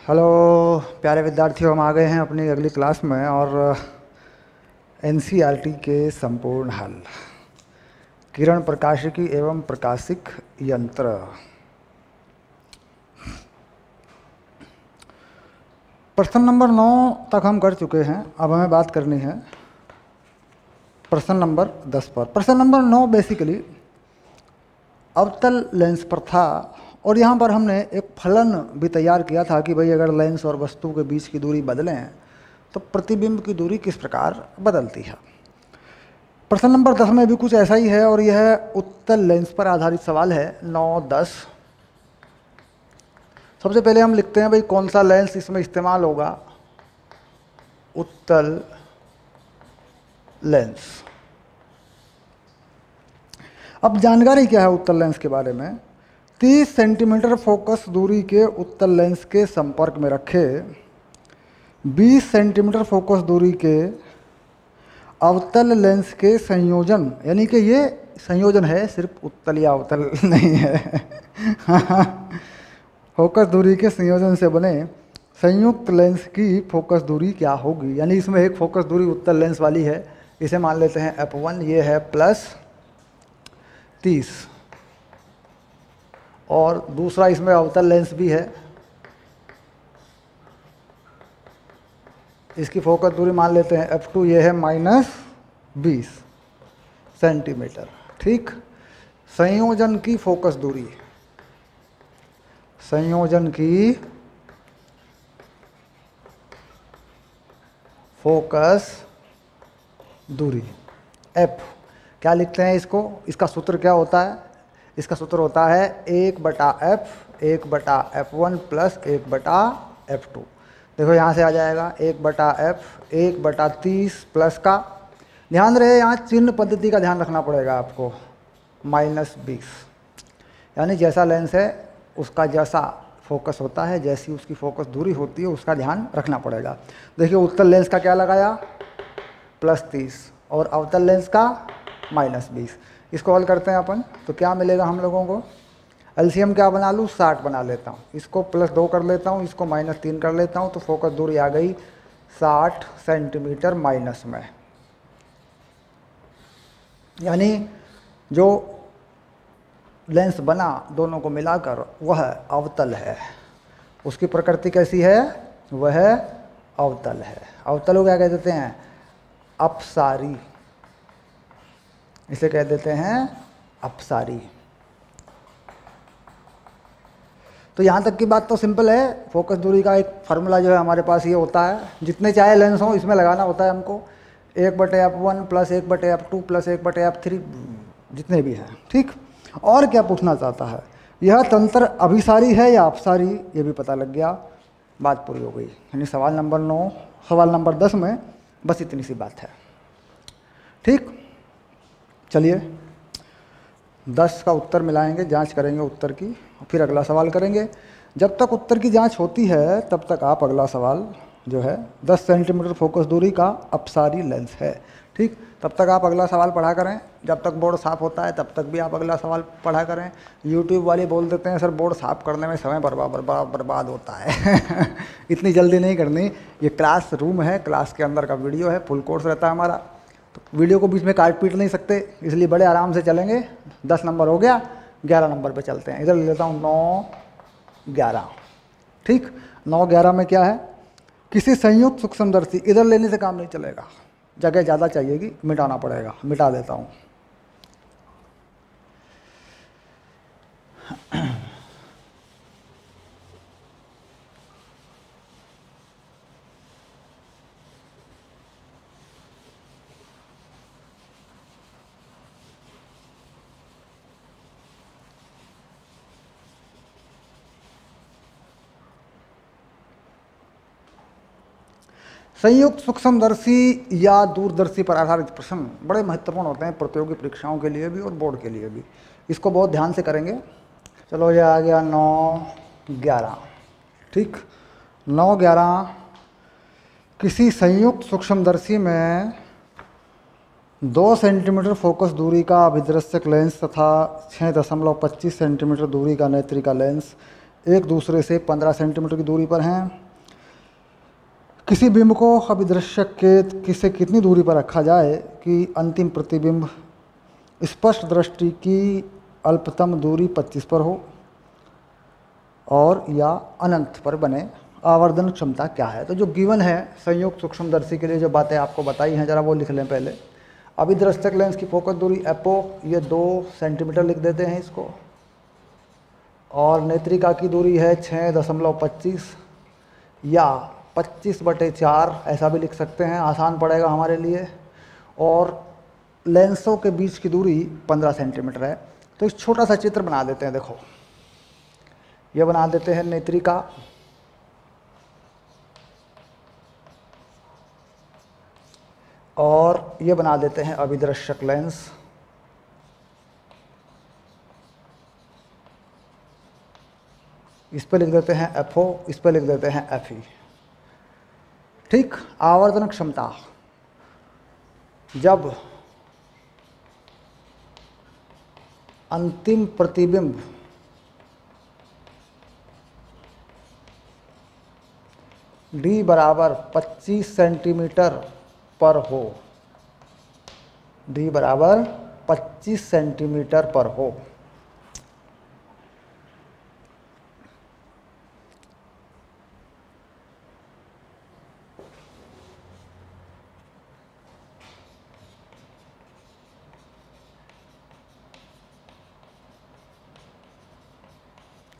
Hello प्यारे विद्यार्थियों, हम आ गए हैं अपनी अगली क्लास में और एनसीईआरटी के संपूर्ण हल, किरण प्रकाशिकी एवं प्रकाशिक यंत्र। प्रश्न नंबर 9 तक हम कर चुके हैं। अब हमें बात करनी है प्रश्न नंबर 10 पर। प्रश्न नंबर 9 बेसिकली अवतल लेंस पर था और यहाँ पर हमने एक फलन भी तैयार किया था कि भाई अगर लेंस और वस्तु के बीच की दूरी बदलें तो प्रतिबिंब की दूरी किस प्रकार बदलती है। प्रश्न नंबर 10 में भी कुछ ऐसा ही है और यह उत्तल लेंस पर आधारित सवाल है। 9-10 सबसे पहले हम लिखते हैं भाई कौन सा लेंस इसमें इस्तेमाल होगा। उत्तल लेंस। अब जानकारी क्या है उत्तल लेंस के बारे में। 30 सेंटीमीटर फोकस दूरी के उत्तल लेंस के संपर्क में रखे 20 सेंटीमीटर फोकस दूरी के अवतल लेंस के संयोजन, यानी कि ये संयोजन है, सिर्फ उत्तल या अवतल नहीं है फोकस दूरी के संयोजन से बने संयुक्त लेंस की फोकस दूरी क्या होगी। यानी इसमें एक फोकस दूरी उत्तल लेंस वाली है, इसे मान लेते हैं f1, ये है +30 और दूसरा इसमें अवतल लेंस भी है, इसकी फोकस दूरी मान लेते हैं f2, ये है -20 सेंटीमीटर। ठीक, संयोजन की फोकस दूरी, संयोजन की फोकस दूरी f क्या लिखते हैं इसको, इसका सूत्र क्या होता है। इसका सूत्र होता है 1/f 1/f1 + 1/f2। देखो यहाँ से आ जाएगा 1/f 1/30 प्लस का, ध्यान रहे यहाँ चिन्ह पद्धति का ध्यान रखना पड़ेगा आपको, -20। यानी जैसा लेंस है उसका जैसा फोकस होता है, जैसी उसकी फोकस दूरी होती है उसका ध्यान रखना पड़ेगा। देखिए उत्तल लेंस का क्या लगाया +30 और अवतल लेंस का -20। इसको हल करते हैं अपन तो क्या मिलेगा हम लोगों को। एलसीएम क्या बना लूँ, 60 बना लेता हूँ, इसको +2 कर लेता हूँ, इसको -3 कर लेता हूँ, तो फोकस दूरी आ गई 60 सेंटीमीटर माइनस में। यानी जो लेंस बना दोनों को मिलाकर वह अवतल है। उसकी प्रकृति कैसी है, वह अवतल है। अवतल को क्या कह देते हैं, अपसारी, इसे कह देते हैं अपसारी। तो यहाँ तक की बात तो सिंपल है। फोकस दूरी का एक फार्मूला जो है हमारे पास ये होता है, जितने चाहे लेंस हों इसमें लगाना होता है हमको, 1/f1 + 1/f2 + 1/f3 जितने भी हैं। ठीक, और क्या पूछना चाहता है, यह तंत्र अभिसारी है या अपसारी, ये भी पता लग गया, बात पूरी हो गई। यानी सवाल नंबर 10 में बस इतनी सी बात है। ठीक, चलिए 10 का उत्तर मिलाएंगे, जांच करेंगे उत्तर की, फिर अगला सवाल करेंगे। जब तक उत्तर की जांच होती है तब तक आप अगला सवाल जो है 10 सेंटीमीटर फोकस दूरी का अपसारी लेंस है। ठीक, तब तक आप अगला सवाल पढ़ा करें, जब तक बोर्ड साफ़ होता है तब तक भी आप अगला सवाल पढ़ा करें। यूट्यूब वाले बोल देते हैं सर बोर्ड साफ़ करने में समय बर्बाद होता है इतनी जल्दी नहीं करनी, ये क्लास रूम है, क्लास के अंदर का वीडियो है, फुल कोर्स रहता है हमारा, तो वीडियो को बीच में काट पीट नहीं सकते, इसलिए बड़े आराम से चलेंगे। 10 नंबर हो गया, 11 नंबर पे चलते हैं। इधर ले लेता हूँ 9-11। ठीक, 9-11 में क्या है, किसी संयुक्त सूक्ष्मदर्शी, इधर लेने से काम नहीं चलेगा, जगह ज़्यादा चाहिएगी, मिटाना पड़ेगा, मिटा देता हूँ। संयुक्त सूक्ष्मदर्शी या दूरदर्शी पर आधारित प्रश्न बड़े महत्वपूर्ण होते हैं प्रतियोगी परीक्षाओं के लिए भी और बोर्ड के लिए भी, इसको बहुत ध्यान से करेंगे। चलो ये आ गया 9-11। ठीक, 9-11 किसी संयुक्त सूक्ष्मदर्शी में 2 सेंटीमीटर फोकस दूरी का अभिदृश्यक लेंस तथा 6.25 सेंटीमीटर दूरी का नेत्रिका लेंस एक दूसरे से 15 सेंटीमीटर की दूरी पर हैं। किसी बिंब को अभिदृश्य के से कितनी दूरी पर रखा जाए कि अंतिम प्रतिबिंब स्पष्ट दृष्टि की अल्पतम दूरी 25 पर हो और या अनंत पर बने। आवर्धन क्षमता क्या है? तो जो गिवन है संयुक्त सूक्ष्मदर्शी के लिए जो बातें आपको बताई हैं जरा वो लिख लें पहले। अभिदृष्टक लेंस की फोकस दूरी एपो, ये 2 सेंटीमीटर लिख देते हैं इसको, और नेत्रिका की दूरी है 6.25 या 25/4 ऐसा भी लिख सकते हैं, आसान पड़ेगा हमारे लिए। और लेंसों के बीच की दूरी 15 सेंटीमीटर है। तो एक छोटा सा चित्र बना देते हैं, देखो ये बना देते हैं नेत्रिका, और ये बना देते हैं अभिदृश्यक लेंस। इस पे लिख देते हैं एफओ, इस पे लिख देते हैं एफई। ठीक, आवर्धन क्षमता जब अंतिम प्रतिबिंब डी बराबर 25 सेंटीमीटर पर हो, डी बराबर 25 सेंटीमीटर पर हो,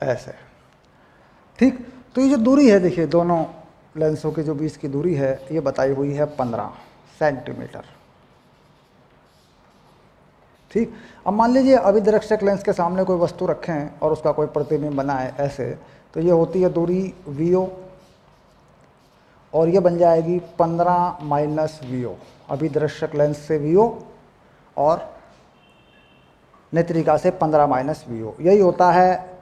ऐसे। ठीक, तो ये जो दूरी है देखिए दोनों लेंसों के जो बीच की दूरी है ये बताई हुई है 15 सेंटीमीटर। ठीक, अब मान लीजिए अभिदृश्यक लेंस के सामने कोई वस्तु रखें और उसका कोई प्रतिबिंब बना है ऐसे, तो ये होती है दूरी VO और ये बन जाएगी 15 माइनस VO। अभिदृश्यक लेंस से VO और नेत्रिका से 15 माइनस VO, यही होता है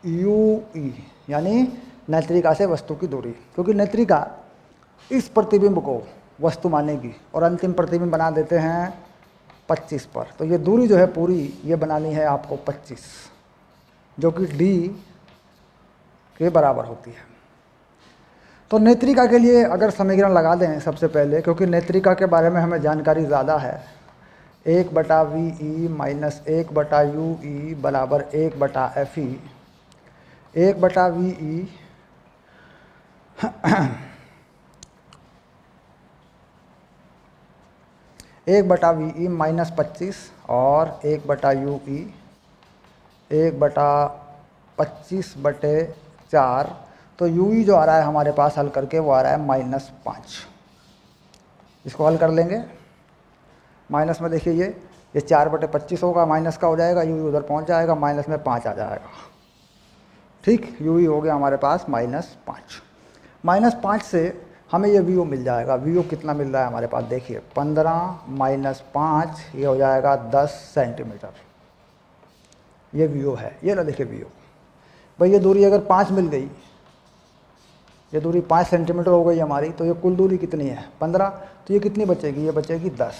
UE, यानी नेत्रिका से वस्तु की दूरी। क्योंकि नेत्रिका इस प्रतिबिंब को वस्तु मानेगी और अंतिम प्रतिबिंब बना देते हैं 25 पर, तो ये दूरी जो है पूरी ये बनानी है आपको 25, जो कि D के बराबर होती है। तो नेत्रिका के लिए अगर समीकरण लगा दें सबसे पहले, क्योंकि नेत्रिका के बारे में हमें जानकारी ज़्यादा है, 1/VE माइनस 1/UE बराबर 1/FE। 1/VE 1/VE माइनस 25 और 1/UE 1/25/4। तो UE जो आ रहा है हमारे पास हल करके वो आ रहा है -5। इसको हल कर लेंगे। माइनस में देखिए ये 4/25 होगा, माइनस का हो जाएगा, UE उधर पहुंच जाएगा, माइनस में 5 आ जाएगा। ठीक, UE हो गया हमारे पास -5। -5 से हमें ये VO मिल जाएगा। VO कितना मिल रहा है हमारे पास देखिए, 15 माइनस 5 ये हो जाएगा 10 सेंटीमीटर। ये VO है, ये ना देखिए VO। भाई ये दूरी अगर 5 मिल गई, ये दूरी 5 सेंटीमीटर हो गई हमारी, तो ये कुल दूरी कितनी है 15, तो ये कितनी बचेगी, ये बचेगी 10।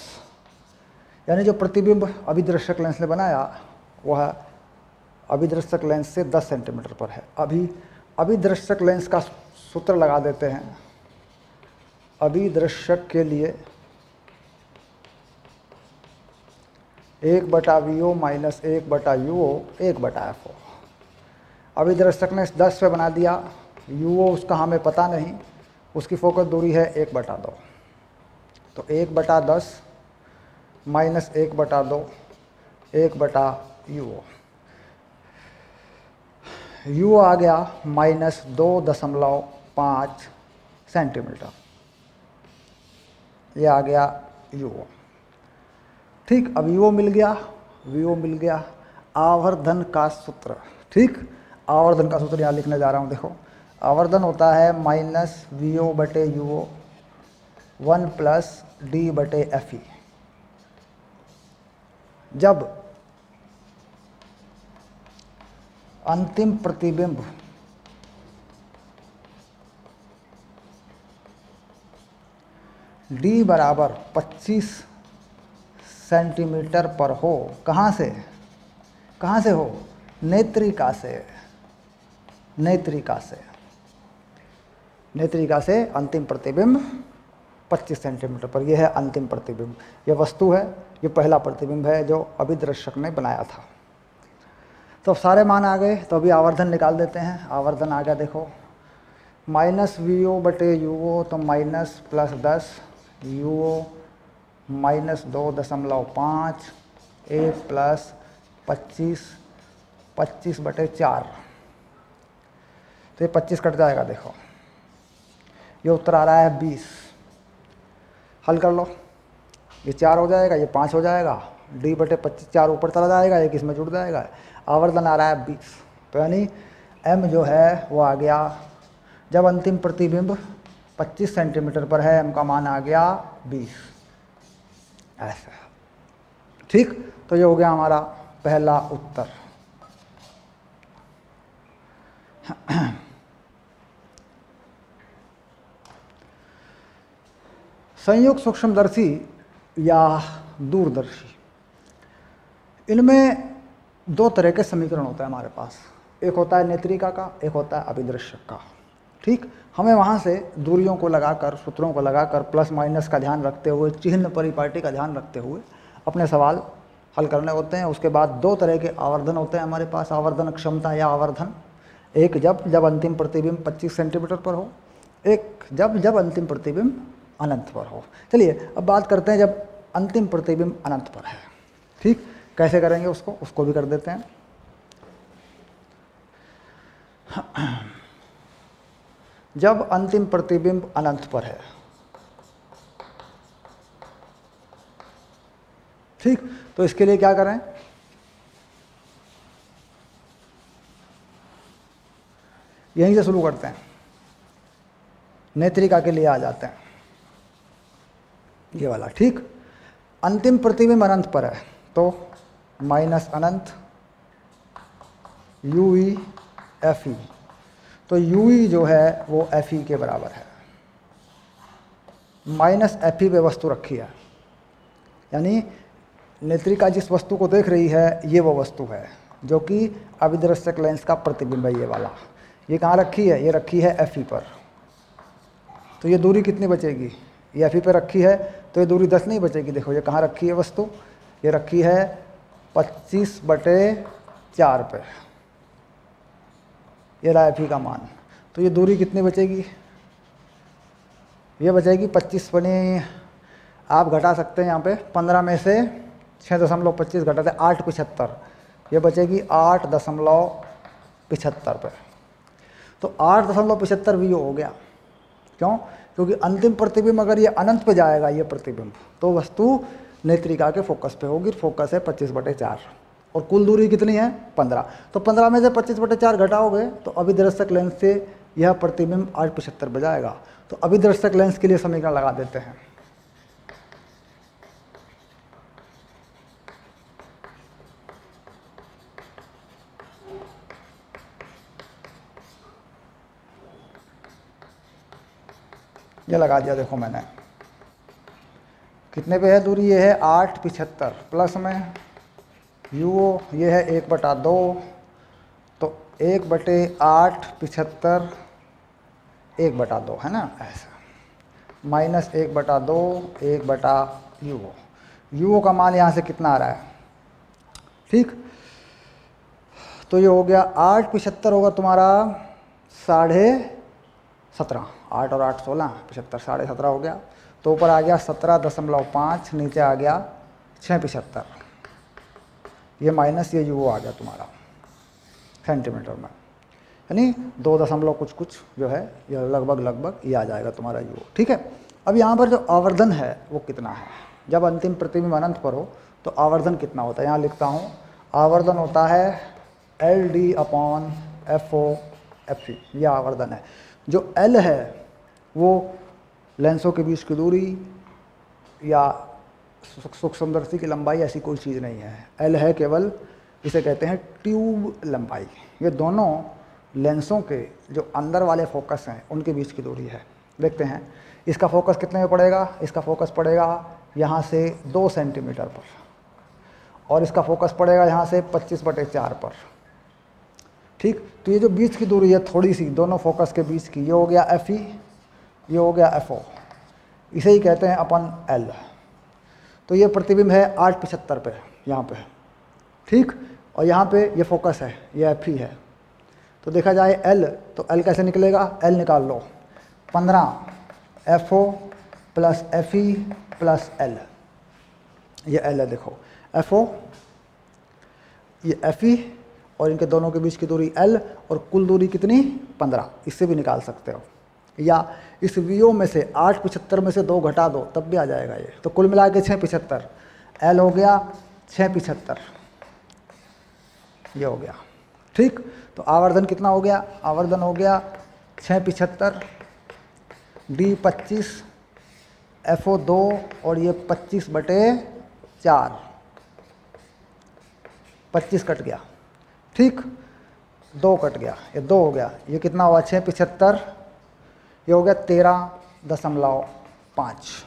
यानी जो प्रतिबिंब अभिदृश्यक लेंस ने बनाया वह अभिदृश्यक लेंस से 10 सेंटीमीटर पर है। अभी अभिदृश्यक लेंस का सूत्र लगा देते हैं। अभिदृश्यक के लिए 1/VO माइनस 1/UO 1/FO। अभिदृश्यक ने 10 पे बना दिया, UO उसका हमें पता नहीं, उसकी फोकस दूरी है 1/2। तो 1/10 माइनस 1/2 1/UO। UO आ गया -2.5 सेंटीमीटर, ये आ गया UO। ठीक, अब UO मिल गया, VO मिल गया। आवर्धन का सूत्र, ठीक, आवर्धन का सूत्र यहाँ लिखने जा रहा हूँ। देखो आवर्धन होता है -VO/UO 1 + D/FE। जब अंतिम प्रतिबिंब D बराबर 25 सेंटीमीटर पर हो, कहाँ से हो, नेत्रिका से। नेत्रिका से अंतिम प्रतिबिंब 25 सेंटीमीटर पर। यह है अंतिम प्रतिबिंब, यह वस्तु है, ये पहला प्रतिबिंब है जो अभिदर्शक ने बनाया था। तो अब सारे मान आ गए, तो अभी आवर्धन निकाल देते हैं। आवर्धन आ गया, देखो -VO/UO, तो -+10 UO -2.5 A + 25/4, तो ये 25 कट जाएगा। देखो ये उत्तर आ रहा है 20। हल कर लो, ये 4 हो जाएगा, ये 5 हो जाएगा, D/25 4 ऊपर चला जाएगा, एक इसमें जुड़ जाएगा। आवर्धन आ रहा है 20, तो यानी M जो है वो आ गया, जब अंतिम प्रतिबिंब 25 सेंटीमीटर पर है, M का मान आ गया 20, ऐसा। ठीक, तो ये हो गया हमारा पहला उत्तर। संयुक्त सूक्ष्मदर्शी या दूरदर्शी, इनमें 2 तरह के समीकरण होते हैं हमारे पास। एक होता है नेत्रिका का, एक होता है अभिदर्शक का। ठीक, हमें वहाँ से दूरियों को लगाकर, सूत्रों को लगाकर, प्लस माइनस का ध्यान रखते हुए, चिह्न परिपाटी का ध्यान रखते हुए अपने सवाल हल करने होते हैं। उसके बाद 2 तरह के आवर्धन होते हैं हमारे पास, आवर्धन क्षमता या आवर्धन। एक जब अंतिम प्रतिबिंब 25 सेंटीमीटर पर हो, एक जब अंतिम प्रतिबिंब अनंत पर हो। चलिए अब बात करते हैं जब अंतिम प्रतिबिंब अनंत पर है। ठीक, कैसे करेंगे उसको भी कर देते हैं। जब अंतिम प्रतिबिंब अनंत पर है, ठीक, तो इसके लिए क्या करें, यहीं से शुरू करते हैं, नेत्रिका के लिए आ जाते हैं, ये वाला। ठीक, अंतिम प्रतिबिंब अनंत पर है, तो माइनस अनंत UE FE, तो UE जो है वो FE के बराबर है। माइनस FE पे वस्तु रखी है, यानी नेत्रिका जिस वस्तु को देख रही है ये वो वस्तु है जो कि अभिदर्शक लेंस का प्रतिबिंब है, ये वाला। ये कहाँ रखी है, ये रखी है FE पर। तो ये दूरी कितनी बचेगी, ये FE पे रखी है, तो ये दूरी 10 नहीं बचेगी। देखो ये कहाँ रखी है वस्तु, ये रखी है 25/4 पे, ये रहा FE का मान। तो ये दूरी कितनी बचेगी, ये बचेगी 25 बने, आप घटा सकते हैं यहाँ पे 15 में से 6.25 घटाते 8.75, ये बचेगी 8.75 पे। तो 8.75 VO हो गया। क्यों, क्योंकि अंतिम प्रतिबिंब अगर ये अनंत पे जाएगा, ये प्रतिबिंब, तो वस्तु नेत्रिका के फोकस पे होगी। फोकस है 25/4 और कुल दूरी कितनी है 15। तो 15 में से 25/4 घटाओगे तो अभिदर्शक लेंस से यह प्रतिबिंब 8.75 पे जाएगा। तो अभिदर्शक लेंस के लिए समीकरण लगा देते हैं। ये लगा दिया, देखो मैंने कितने पे है दूरी, ये है 8.75, प्लस में UO ये है 1/2, तो 1/8.75 1/2 है ना, ऐसा, माइनस 1/2 1/UO। UO का मान यहाँ से कितना आ रहा है, ठीक। तो ये हो गया 8.75 होगा तुम्हारा 17.5, 8 और 8 16, 75 17.5 हो गया। तो ऊपर आ गया 17.5, नीचे आ गया 6.75, ये माइनस ये UO आ गया तुम्हारा सेंटीमीटर में, यानी 2 कुछ जो है ये लगभग ये आ जाएगा तुम्हारा UO। ठीक है, अब यहाँ पर जो आवर्धन है वो कितना है, जब अंतिम प्रतिबिंब अनंत पर हो तो आवर्धन कितना होता है, यहाँ लिखता हूँ, आवर्धन होता है LD/FO/FE, यह आवर्धन है। जो L है वो लेंसों के बीच की दूरी या सूक्ष्मदर्शी की लंबाई, ऐसी कोई चीज़ नहीं है। L है केवल, इसे कहते हैं ट्यूब लंबाई। ये दोनों लेंसों के जो अंदर वाले फोकस हैं उनके बीच की दूरी है। देखते हैं इसका फोकस कितने में पड़ेगा, इसका फोकस पड़ेगा यहाँ से 2 सेंटीमीटर पर, और इसका फोकस पड़ेगा यहाँ से 25/4 पर। ठीक। तो ये जो बीच की दूरी है थोड़ी सी दोनों फोकस के बीच की, ये हो गया एफ ई, ये हो गया एफ ओ, इसे ही कहते हैं अपन एल। तो ये प्रतिबिंब है 875 पे यहाँ पे, ठीक। और यहाँ पे ये फोकस है, ये एफ ई है। तो देखा जाए एल, तो एल कैसे निकलेगा, एल निकाल लो, 15 F O plus F E plus L, ये एल है। देखो एफ ओ, ये एफ ई, और इनके दोनों के बीच की दूरी एल, और कुल दूरी कितनी 15, इससे भी निकाल सकते हो। या इस वीओ में से 875 में से 2 घटा दो तब भी आ जाएगा ये। तो कुल मिला के 675, एल हो गया 675, ये हो गया, ठीक। तो आवर्धन कितना हो गया, आवर्धन हो गया 675, डी 25, एफ ओ 2, और ये 25/4, 25 कट गया, ठीक। 2 कट गया, ये 2 हो गया, ये कितना हुआ 675, ये हो गया 13.5,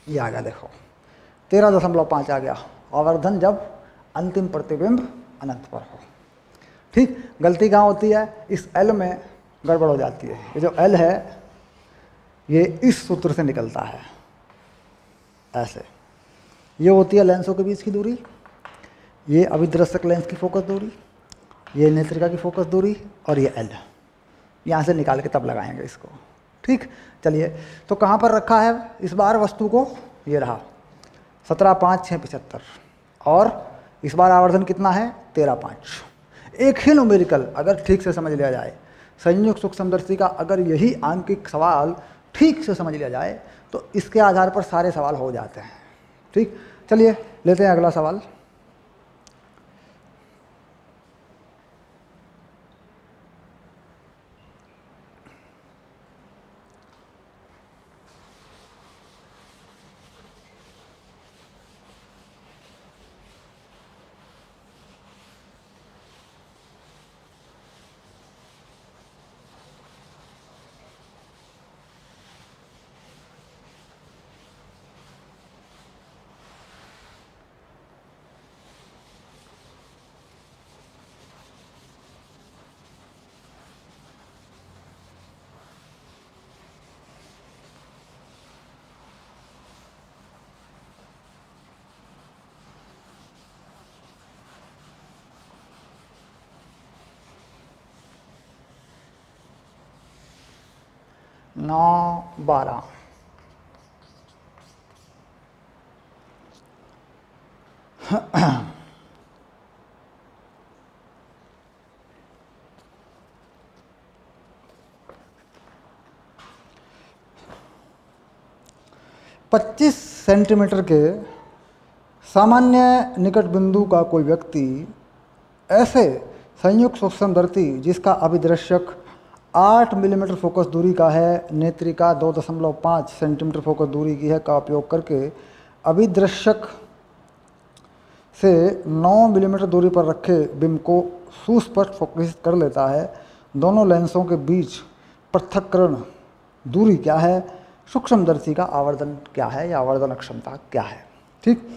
ये आ गया। देखो 13.5 आ गया आवर्धन जब अंतिम प्रतिबिंब अनंत पर हो, ठीक। गलती कहाँ होती है, इस एल में गड़बड़ हो जाती है। ये जो एल है ये इस सूत्र से निकलता है ऐसे, ये होती है लेंसों के बीच की दूरी, ये अभिदृश्यक लेंस की फोकस दूरी, ये नेत्रिका की फोकस दूरी, और ये एल। यहाँ से निकाल के तब लगाएंगे इसको, ठीक। चलिए, तो कहाँ पर रखा है इस बार वस्तु को, ये रहा 17.5 675, और इस बार आवर्धन कितना है 13.5। एक ही न्यूमेरिकल अगर ठीक से समझ लिया जाए, संयुक्त सूक्ष्मदर्शी का अगर यही आंकिक सवाल ठीक से समझ लिया जाए तो इसके आधार पर सारे सवाल हो जाते हैं, ठीक। चलिए लेते हैं अगला सवाल। नौ 12, पच्चीस सेंटीमीटर के सामान्य निकट बिंदु का कोई व्यक्ति ऐसे संयुक्त सूक्ष्मदर्शी जिसका अभिदृश्यक 8 मिलीमीटर फोकस दूरी का है, नेत्रिका 2.5 सेंटीमीटर फोकस दूरी की है, का उपयोग करके अभिदृश्यक से 9 मिलीमीटर दूरी पर रखे बिंब को सुस्पष्ट फोकसित कर लेता है। दोनों लेंसों के बीच पृथक्करण दूरी क्या है, सूक्ष्मदर्शी का आवर्धन क्या है या आवर्धन क्षमता क्या है, ठीक।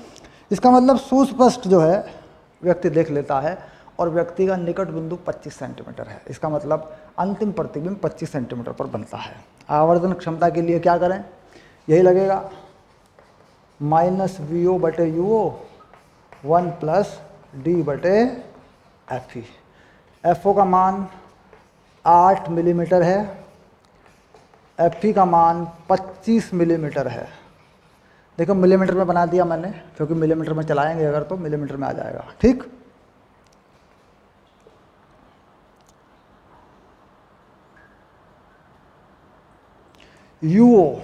इसका मतलब सुस्पष्ट जो है व्यक्ति देख लेता है, और व्यक्ति का निकट बिंदु 25 सेंटीमीटर है। इसका मतलब अंतिम प्रतिबिंब 25 सेंटीमीटर पर बनता है। आवर्धन क्षमता के लिए क्या करें, यही लगेगा -VO/UO 1 + D/FE। FO का मान 8 मिलीमीटर है, FE का मान 25 मिलीमीटर है। देखो मिलीमीटर में बना दिया मैंने, क्योंकि मिलीमीटर में चलाएंगे अगर तो मिलीमीटर में आ जाएगा, ठीक। UO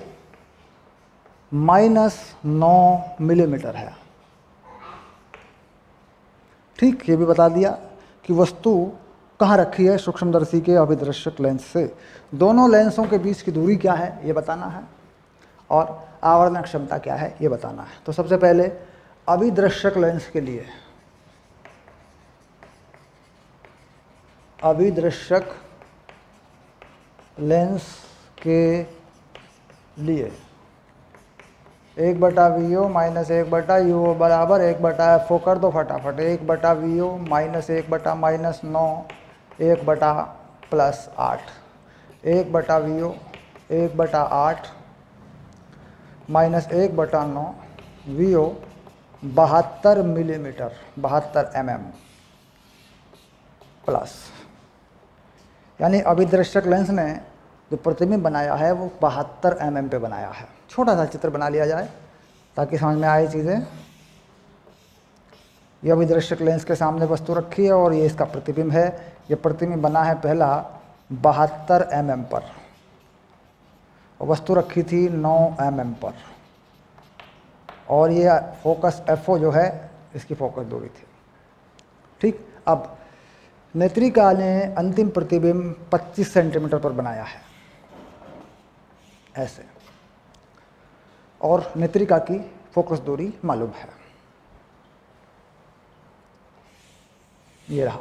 -9 मिलीमीटर है, ठीक। ये भी बता दिया कि वस्तु कहाँ रखी है सूक्ष्मदर्शी के अभिदृश्यक लेंस से, दोनों लेंसों के बीच की दूरी क्या है ये बताना है, और आवर्धन क्षमता क्या है ये बताना है। तो सबसे पहले अभिदृश्यक लेंस के लिए, अभिदृश्यक लेंस के लिए 1 बटा वी ओ माइनस 1 बटा यू ओ बराबर 1 बटा एफ ओ कर दो फटाफट। 1 बटा वी ओ माइनस 1 बटा माइनस 9 1 बटा प्लस 8। 1 बटा वी ओ 1 बटा 8 माइनस 1 बटा 9 V O 72 millimetre 72 mm plus, यानी अभिदृश्यक लेंस ने जो प्रतिबिंब बनाया है वो 72 mm पे बनाया है। छोटा सा चित्र बना लिया जाए ताकि समझ में आए चीज़ें। ये अभिदृश्यक लेंस के सामने वस्तु रखी है और ये इसका प्रतिबिंब है। ये प्रतिबिंब बना है पहला 72 mm पर और वस्तु रखी थी 9 mm पर, और ये फोकस FO जो है इसकी फोकस दूरी थी। ठीक, अब नेत्रिका ने अंतिम प्रतिबिंब 25 सेंटीमीटर पर बनाया है ऐसे, और नेत्रिका की फोकस दूरी मालूम है, ये रहा।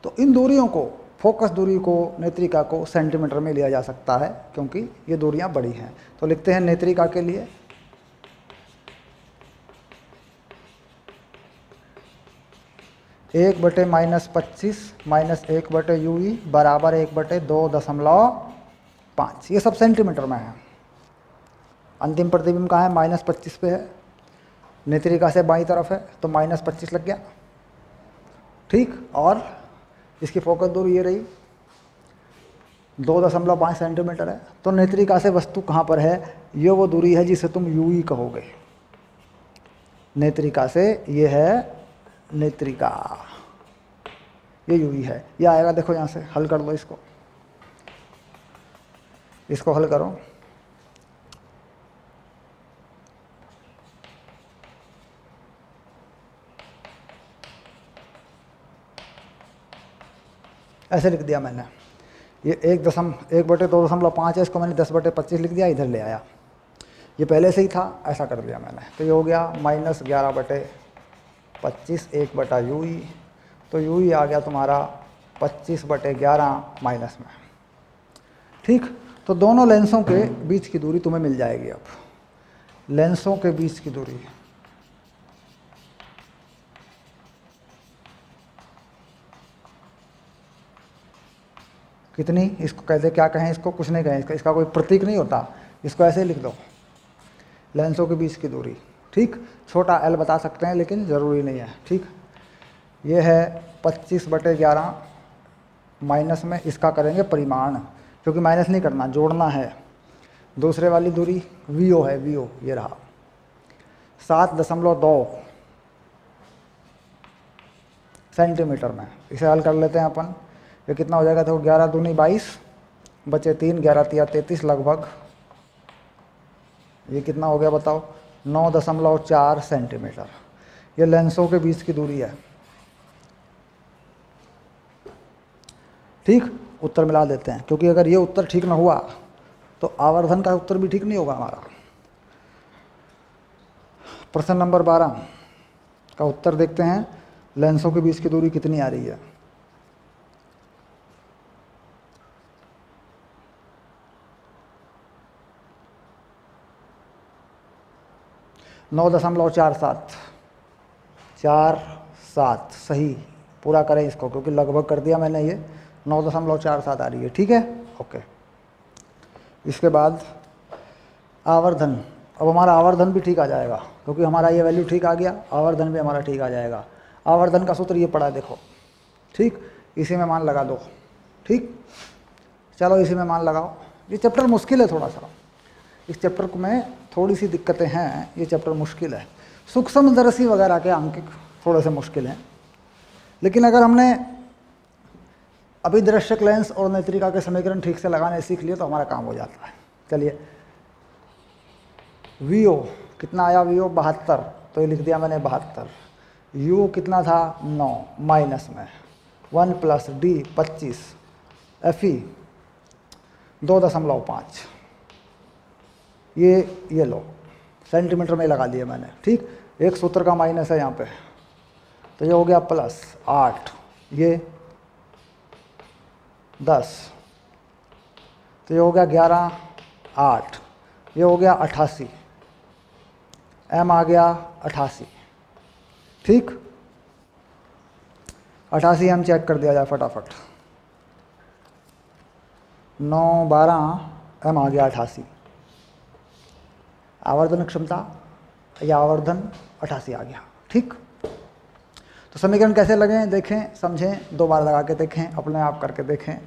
तो इन दूरियों को, फोकस दूरी को, नेत्रिका को सेंटीमीटर में लिया जा सकता है क्योंकि ये दूरियां बड़ी हैं। तो लिखते हैं नेत्रिका के लिए 1 बटे -25 माइनस 1 बटे यूई बराबर 1 बटे 2.5। ये सब सेंटीमीटर में है। अंतिम प्रतिबिंब कहाँ है? -25 पे है, नेत्रिका से बाईं तरफ है तो -25 लग गया। ठीक, और इसकी फोकस दूरी ये रही 2.5 सेंटीमीटर है। तो नेत्रिका से वस्तु कहाँ पर है? ये वो दूरी है जिसे तुम यूई कहोगे। नेत्रिका से ये है नेत्रिका, ये यूई है। ये आएगा, देखो यहाँ से हल कर लो इसको हल करो। ऐसे लिख दिया मैंने, ये 1/2.5 है, इसको मैंने 10/25 लिख दिया, इधर ले आया। ये पहले से ही था, ऐसा कर दिया मैंने। तो ये हो गया -11/25 1 बटा यूई। तो यूई आ गया तुम्हारा 25/11 माइनस में। ठीक, तो दोनों लेंसों के बीच की दूरी तुम्हें मिल जाएगी। अब लेंसों के बीच की दूरी कितनी, इसको कहते क्या कहें, इसको कुछ नहीं कहें, इसका कोई प्रतीक नहीं होता, इसको ऐसे लिख दो, लेंसों के बीच की दूरी। ठीक, छोटा l बता सकते हैं लेकिन ज़रूरी नहीं है। ठीक, ये है 25/11 माइनस में इसका करेंगे परिमाण, क्योंकि माइनस नहीं करना, जोड़ना है। दूसरे वाली दूरी VO है, VO ये रहा 7.2 सेंटीमीटर में। इसे हल कर लेते हैं अपन। ये कितना हो जाएगा? देखो 11 दूनी 22 बचे 3, 11 तिया 33 लगभग। ये कितना हो गया बताओ? 9.4 सेंटीमीटर। ये लेंसों के बीच की दूरी है। ठीक, उत्तर मिला देते हैं, क्योंकि अगर ये उत्तर ठीक ना हुआ तो आवर्धन का उत्तर भी ठीक नहीं होगा हमारा। प्रश्न नंबर 12 का उत्तर देखते हैं। लेंसों के बीच की दूरी कितनी आ रही है? नौ 9.47 सही, पूरा करें इसको, क्योंकि लगभग कर दिया मैंने। ये 9.47 आ रही है। ठीक है, ओके। इसके बाद आवर्धन। अब हमारा आवर्धन भी ठीक आ जाएगा, क्योंकि हमारा ये वैल्यू ठीक आ गया, आवर्धन भी हमारा ठीक आ जाएगा। आवर्धन का सूत्र ये पड़ा है, देखो। ठीक, इसी में मान लगा दो। ठीक, चलो इसी में मान लगाओ। ये चैप्टर मुश्किल है थोड़ा सा, इस चैप्टर में थोड़ी सी दिक्कतें हैं, ये चैप्टर मुश्किल है। सूक्ष्मदर्शी वगैरह के अंक थोड़े से मुश्किल हैं, लेकिन अगर हमने अभिदृश्यक लेंस और नेत्रिका के समीकरण ठीक से लगाने सीख लिए तो हमारा काम हो जाता है। चलिए, VO कितना आया? VO 72, तो ये लिख दिया मैंने 72। U कितना था? 9 माइनस में 1 प्लस D 25, FE 2.5। ये लो, सेंटीमीटर में लगा दिया मैंने। ठीक, एक सूत्र का माइनस है यहाँ पे, तो ये हो गया +8, ये 10, तो ये हो गया 11, 8, ये हो गया 88। m आ गया 88। ठीक, 88 m चेक कर दिया जाए फटाफट। 9 12 m आ गया 88। आवर्धन क्षमता या आवर्धन 88 आ गया। ठीक, तो समीकरण कैसे लगे देखें, समझें, 2 बार लगा के देखें, अपने आप करके देखें।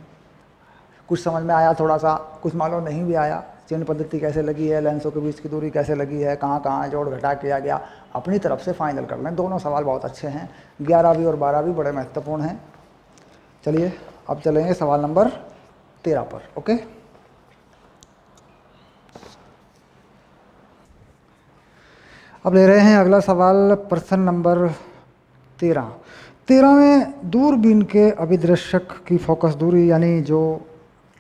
कुछ समझ में आया थोड़ा सा, कुछ मालूम नहीं भी आया, चयन पद्धति कैसे लगी है, लेंसों के बीच की दूरी कैसे लगी है, कहाँ कहाँ जोड़ घटा किया गया, अपनी तरफ से फाइनल कर लें। दोनों सवाल बहुत अच्छे हैं, 11वीं और 12वीं बड़े महत्वपूर्ण हैं। चलिए अब चलेंगे सवाल नंबर 13 पर। ओके, अब ले रहे हैं अगला सवाल, प्रश्न नंबर 13 में दूरबीन के अभिदर्शक की फोकस दूरी, यानी जो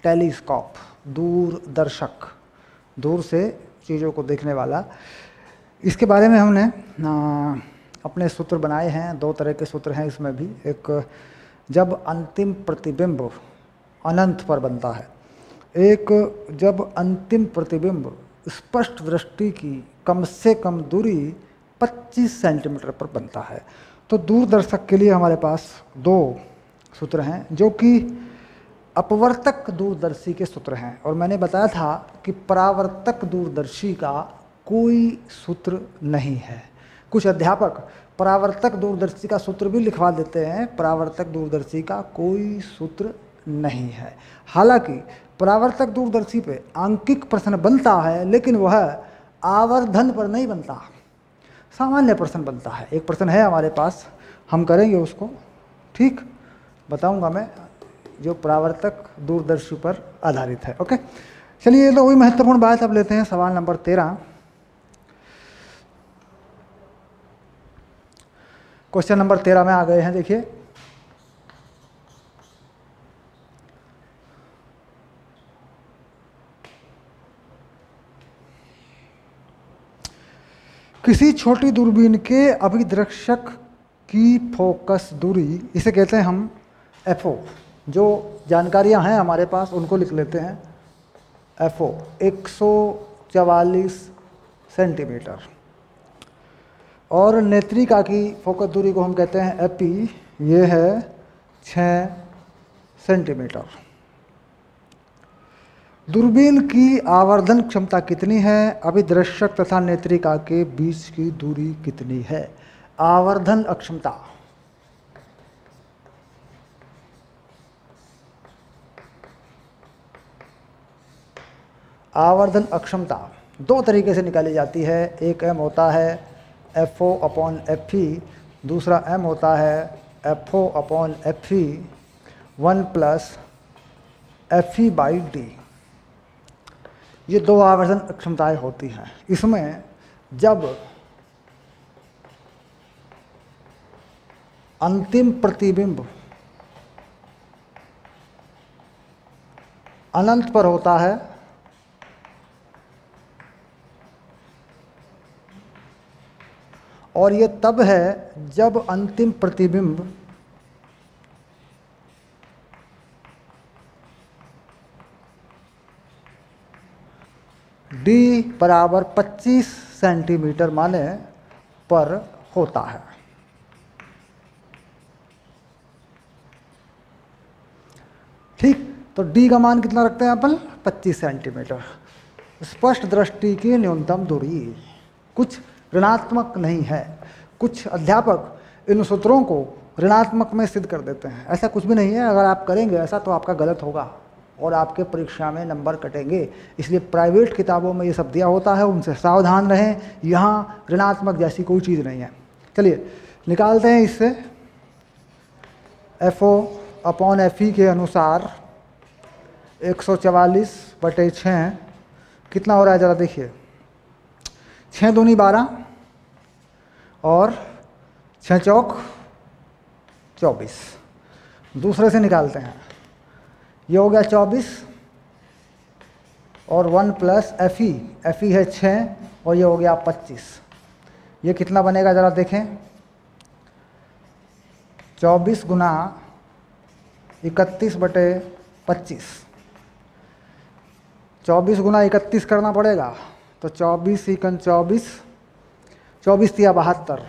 टेलीस्कोप, दूरदर्शक, दूर से चीज़ों को देखने वाला, इसके बारे में हमने अपने सूत्र बनाए हैं। 2 तरह के सूत्र हैं इसमें भी। एक, जब अंतिम प्रतिबिंब अनंत पर बनता है, एक जब अंतिम प्रतिबिंब स्पष्ट दृष्टि की कम से कम दूरी 25 सेंटीमीटर पर बनता है। तो दूरदर्शक के लिए हमारे पास 2 सूत्र हैं जो कि अपवर्तक दूरदर्शी के सूत्र हैं, और मैंने बताया था कि परावर्तक दूरदर्शी का कोई सूत्र नहीं है। कुछ अध्यापक परावर्तक दूरदर्शी का सूत्र भी लिखवा देते हैं, परावर्तक दूरदर्शी का कोई सूत्र नहीं है। हालांकि परावर्तक दूरदर्शी पे आंकिक प्रश्न बनता है, लेकिन वह आवर्धन पर नहीं बनता, सामान्य प्रश्न बनता है। एक प्रश्न है हमारे पास, हम करेंगे उसको, ठीक, बताऊंगा मैं, जो परावर्तक दूरदर्शी पर आधारित है। ओके, चलिए, तो वही महत्वपूर्ण बात अब लेते हैं। सवाल नंबर 13, क्वेश्चन नंबर 13 में आ गए हैं। देखिए, किसी छोटी दूरबीन के अभिदर्शक की फोकस दूरी, इसे कहते हैं हम FO। जो जानकारियां हैं हमारे पास उनको लिख लेते हैं। FO 144 सेंटीमीटर, और नेत्रिका की फोकस दूरी को हम कहते हैं FP, ये है 6 सेंटीमीटर। दूरबीन की आवर्धन क्षमता कितनी है? अभिदर्शक तथा नेत्रिका के बीच की दूरी कितनी है? आवर्धन अक्षमता, आवर्धन अक्षमता 2 तरीके से निकाली जाती है। एक M होता है FO/FE, दूसरा M होता है FO/FE 1 + FE/D। ये 2 आवर्धन क्षमताएं होती हैं। इसमें जब अंतिम प्रतिबिंब अनंत पर होता है, और ये तब है जब अंतिम प्रतिबिंब D बराबर 25 सेंटीमीटर माने पर होता है। ठीक, तो D का मान कितना रखते हैं अपन? 25 सेंटीमीटर। स्पष्ट दृष्टि की न्यूनतम दूरी कुछ ऋणात्मक नहीं है। कुछ अध्यापक इन सूत्रों को ऋणात्मक में सिद्ध कर देते हैं, ऐसा कुछ भी नहीं है। अगर आप करेंगे ऐसा तो आपका गलत होगा और आपके परीक्षा में नंबर कटेंगे। इसलिए प्राइवेट किताबों में ये सब दिया होता है, उनसे सावधान रहें। यहाँ ऋणात्मक जैसी कोई चीज़ नहीं है। चलिए निकालते हैं इससे। FO/FE के अनुसार 144/6 कितना हो रहा है ज़रा देखिए। 6 दूनी 12 और 6 चौक 24। दूसरे से निकालते हैं। ये हो गया 24 और 1 + FE है 6 और ये हो गया 25। ये कितना बनेगा ज़रा देखें। 24 गुना 31/25। 24 गुना 31 करना पड़ेगा, तो 24 × 24 24 या 72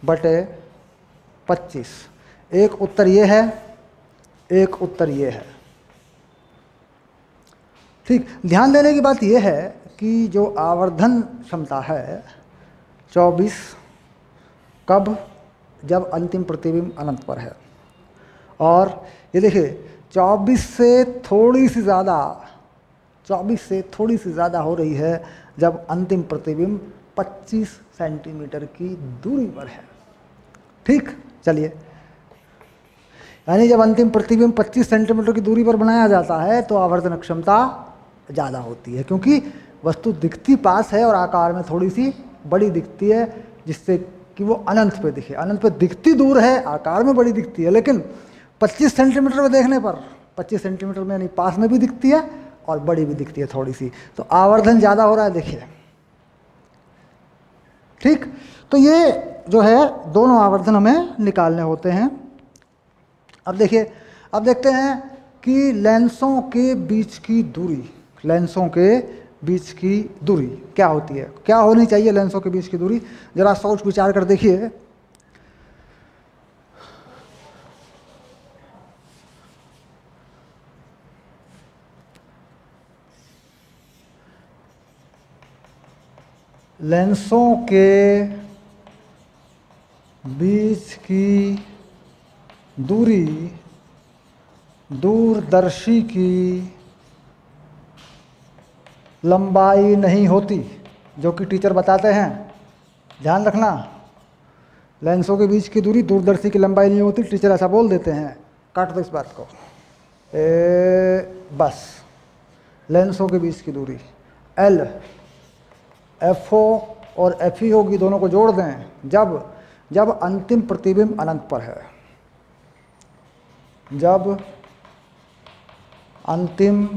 बटे 25। एक उत्तर ये है, एक उत्तर ये है। ठीक, ध्यान देने की बात यह है कि जो आवर्धन क्षमता है 24 कब, जब अंतिम प्रतिबिंब अनंत पर है। और ये देखिए 24 से थोड़ी सी ज़्यादा, 24 से थोड़ी सी ज़्यादा हो रही है जब अंतिम प्रतिबिंब 25 सेंटीमीटर की दूरी पर है। ठीक, चलिए, यानी जब अंतिम प्रतिबिंब 25 सेंटीमीटर की दूरी पर बनाया जाता है तो आवर्धन क्षमता ज़्यादा होती है, क्योंकि वस्तु दिखती पास है और आकार में थोड़ी सी बड़ी दिखती है, जिससे कि वो अनंत पे दिखे। अनंत पे दिखती दूर है, आकार में बड़ी दिखती है, लेकिन 25 सेंटीमीटर में देखने पर 25 सेंटीमीटर में यानी पास में भी दिखती है और बड़ी भी दिखती है थोड़ी सी, तो आवर्धन ज़्यादा हो रहा है, देखिए। ठीक, तो ये जो है दोनों आवर्धन हमें निकालने होते हैं। अब देखिए, अब देखते हैं कि लेंसों के बीच की दूरी, लेंसों के बीच की दूरी क्या होती है, क्या होनी चाहिए लेंसों के बीच की दूरी, जरा सोच विचार कर देखिए। लेंसों के बीच की दूरी दूरदर्शी की लंबाई नहीं होती, जो कि टीचर बताते हैं, ध्यान रखना। लेंसों के बीच की दूरी दूरदर्शी की लंबाई नहीं होती, टीचर ऐसा बोल देते हैं। काट दो इस बात को। बस लेंसों के बीच की दूरी L, FO और FE होगी, दोनों को जोड़ दें जब अंतिम प्रतिबिंब अनंत पर है, जब अंतिम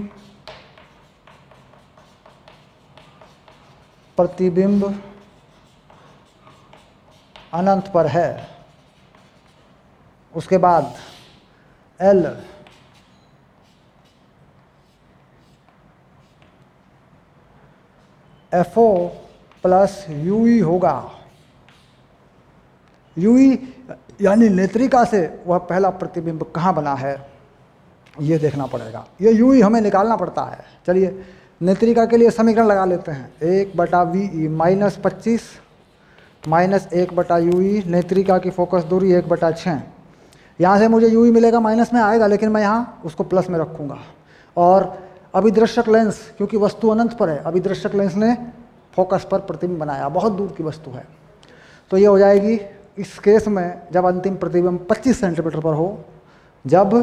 प्रतिबिंब अनंत पर है। उसके बाद L FO प्लस UE होगा। UE यानी नेत्रिका से वह पहला प्रतिबिंब कहाँ बना है ये देखना पड़ेगा, ये UE हमें निकालना पड़ता है। चलिए नेत्रिका के लिए समीकरण लगा लेते हैं। 1/VE माइनस 25 माइनस 1/UE, नेत्रिका की फोकस दूरी 1/6। यहाँ से मुझे UE मिलेगा, माइनस में आएगा, लेकिन मैं यहाँ उसको प्लस में रखूँगा। और अभिदृश्यक लेंस, क्योंकि वस्तु अनंत पर है, अभिदृश्यक लेंस ने फोकस पर प्रतिबिंब बनाया, बहुत दूर की वस्तु है, तो ये हो जाएगी इस केस में जब अंतिम प्रतिबिंब 25 सेंटीमीटर पर हो, जब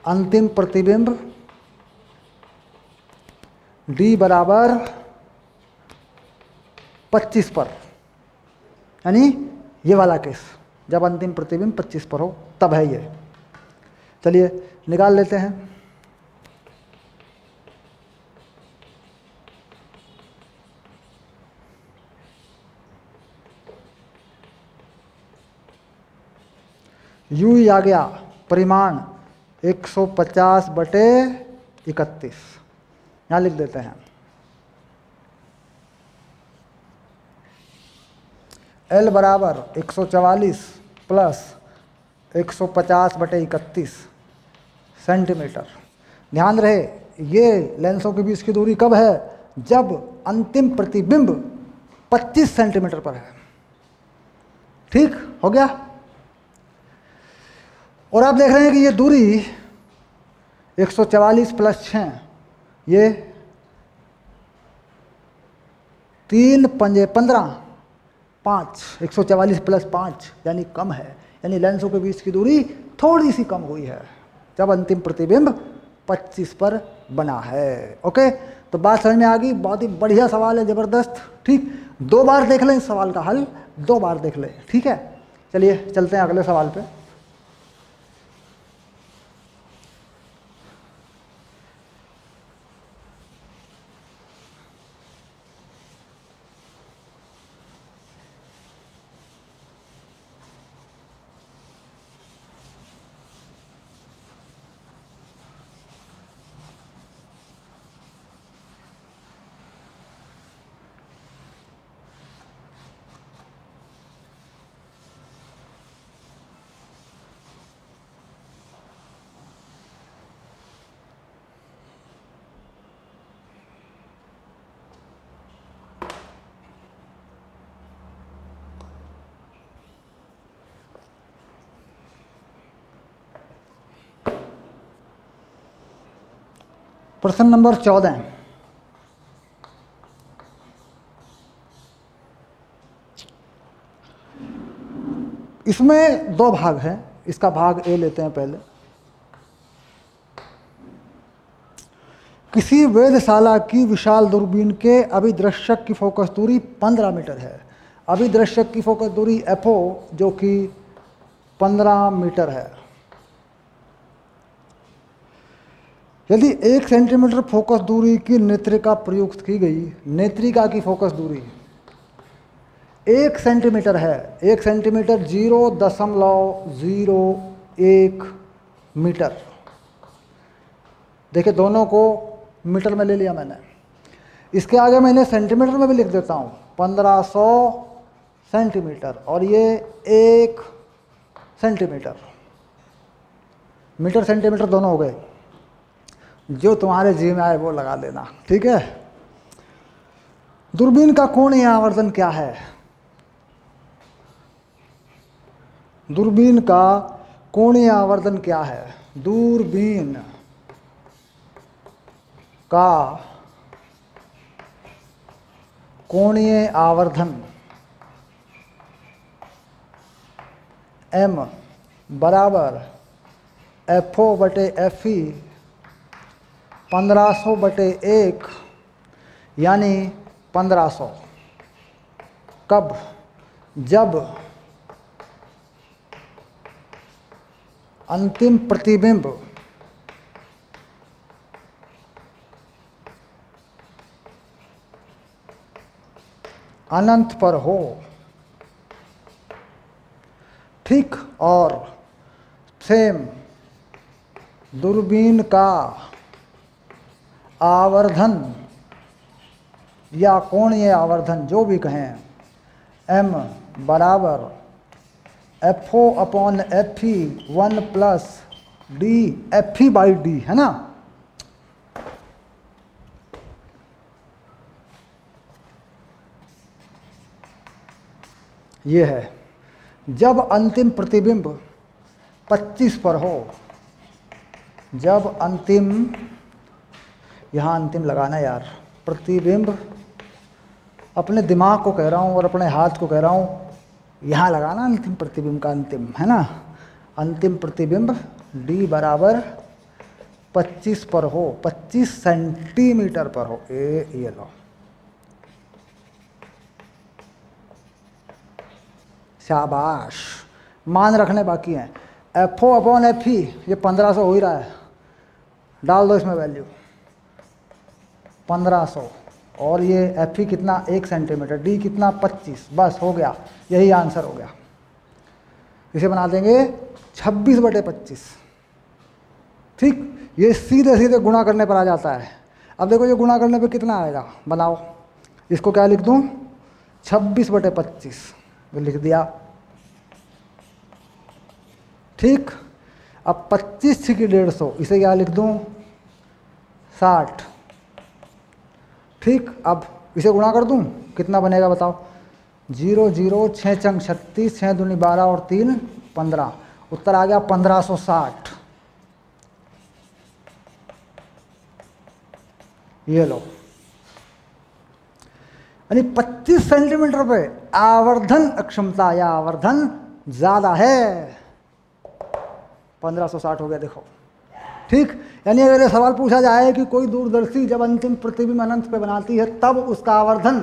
अंतिम प्रतिबिंब D बराबर 25 पर, यानी ये वाला केस जब अंतिम प्रतिबिंब 25 पर हो तब है ये। चलिए निकाल लेते हैं। UE आ गया परिमाण 150/31, यहाँ लिख देते हैं। L बराबर 144 प्लस 150/31 सेंटीमीटर। ध्यान रहे ये लेंसों के बीच की दूरी कब है, जब अंतिम प्रतिबिंब 25 सेंटीमीटर पर है। ठीक हो गया। और आप देख रहे हैं कि ये दूरी 144 प्लस 6, ये 3 पंजे 15, 5, 144 प्लस 5 यानी कम है, यानी लेंसों के बीच की दूरी थोड़ी सी कम हुई है जब अंतिम प्रतिबिंब 25 पर बना है। ओके, तो बात समझ में आ गई। बहुत ही बढ़िया सवाल है, ज़बरदस्त। ठीक, 2 बार देख लें इस सवाल का हल, 2 बार देख लें। ठीक है, चलिए चलते हैं अगले सवाल पे। प्रश्न नंबर 14। इसमें दो भाग हैं, इसका भाग ए लेते हैं पहले। किसी वेधशाला की विशाल दूरबीन के अभिदृश्यक की फोकस दूरी 15 मीटर है। अभिदृश्यक की फोकस दूरी एफओ जो कि 15 मीटर है। यदि 1 सेंटीमीटर फोकस दूरी की नेत्रिका प्रयुक्त की गई, नेत्रिका की फोकस दूरी 1 सेंटीमीटर है। 1 सेंटीमीटर 0.01 मीटर। देखिए दोनों को मीटर में ले लिया मैंने। इसके आगे मैंने सेंटीमीटर में भी लिख देता हूँ, 1500 सेंटीमीटर, और ये 1 सेंटीमीटर। मीटर सेंटीमीटर दोनों हो गए। जो तुम्हारे जी में आए वो लगा लेना, ठीक है। दूरबीन का कोणीय आवर्धन क्या है? दूरबीन का कोणीय आवर्धन क्या है? दूरबीन का कोणीय आवर्धन m बराबर FO बटे FE 1500 बटे 1 यानी 1500। कब? जब अंतिम प्रतिबिंब अनंत पर हो, ठीक। और सेम दूरबीन का आवर्धन या कोणीय आवर्धन जो भी कहें, m बराबर FO upon FE 1 plus D FE by D, है ना। ये है जब अंतिम प्रतिबिंब 25 पर हो। जब अंतिम, यहाँ अंतिम लगाना यार, प्रतिबिंब, अपने दिमाग को कह रहा हूँ और अपने हाथ को कह रहा हूँ, यहाँ लगाना अंतिम प्रतिबिंब का अंतिम, है ना। अंतिम प्रतिबिंब D बराबर 25 पर हो, 25 सेंटीमीटर पर हो। ये लो, शाबाश। मान रखने बाकी हैं। FO अपॉन FE ये 1500 हो ही रहा है, डाल दो इसमें वैल्यू 1500, और ये FE कितना 1 सेंटीमीटर, D कितना 25, बस हो गया, यही आंसर हो गया। इसे बना देंगे 26 बटे 25, ठीक। ये सीधे सीधे गुणा करने पर आ जाता है। अब देखो ये गुणा करने पे कितना आएगा, बनाओ। इसको क्या लिख दूँ, 26 बटे 25 लिख दिया, ठीक। अब 25 की 150, इसे क्या लिख दूँ, 60, ठीक। अब इसे गुणा कर दूँ, कितना बनेगा बताओ, 0 0 6 चंग 36, 6 दूनी 12 और 3 15, उत्तर आ गया 1560। ये लो, यानी 25 सेंटीमीटर पे आवर्धन अक्षमता या आवर्धन ज़्यादा है। 1560 हो गया, देखो, ठीक। यानी अगर ये सवाल पूछा जाए कि कोई दूरदर्शी जब अंतिम प्रतिबिंब अनंत पे बनाती है तब उसका आवर्धन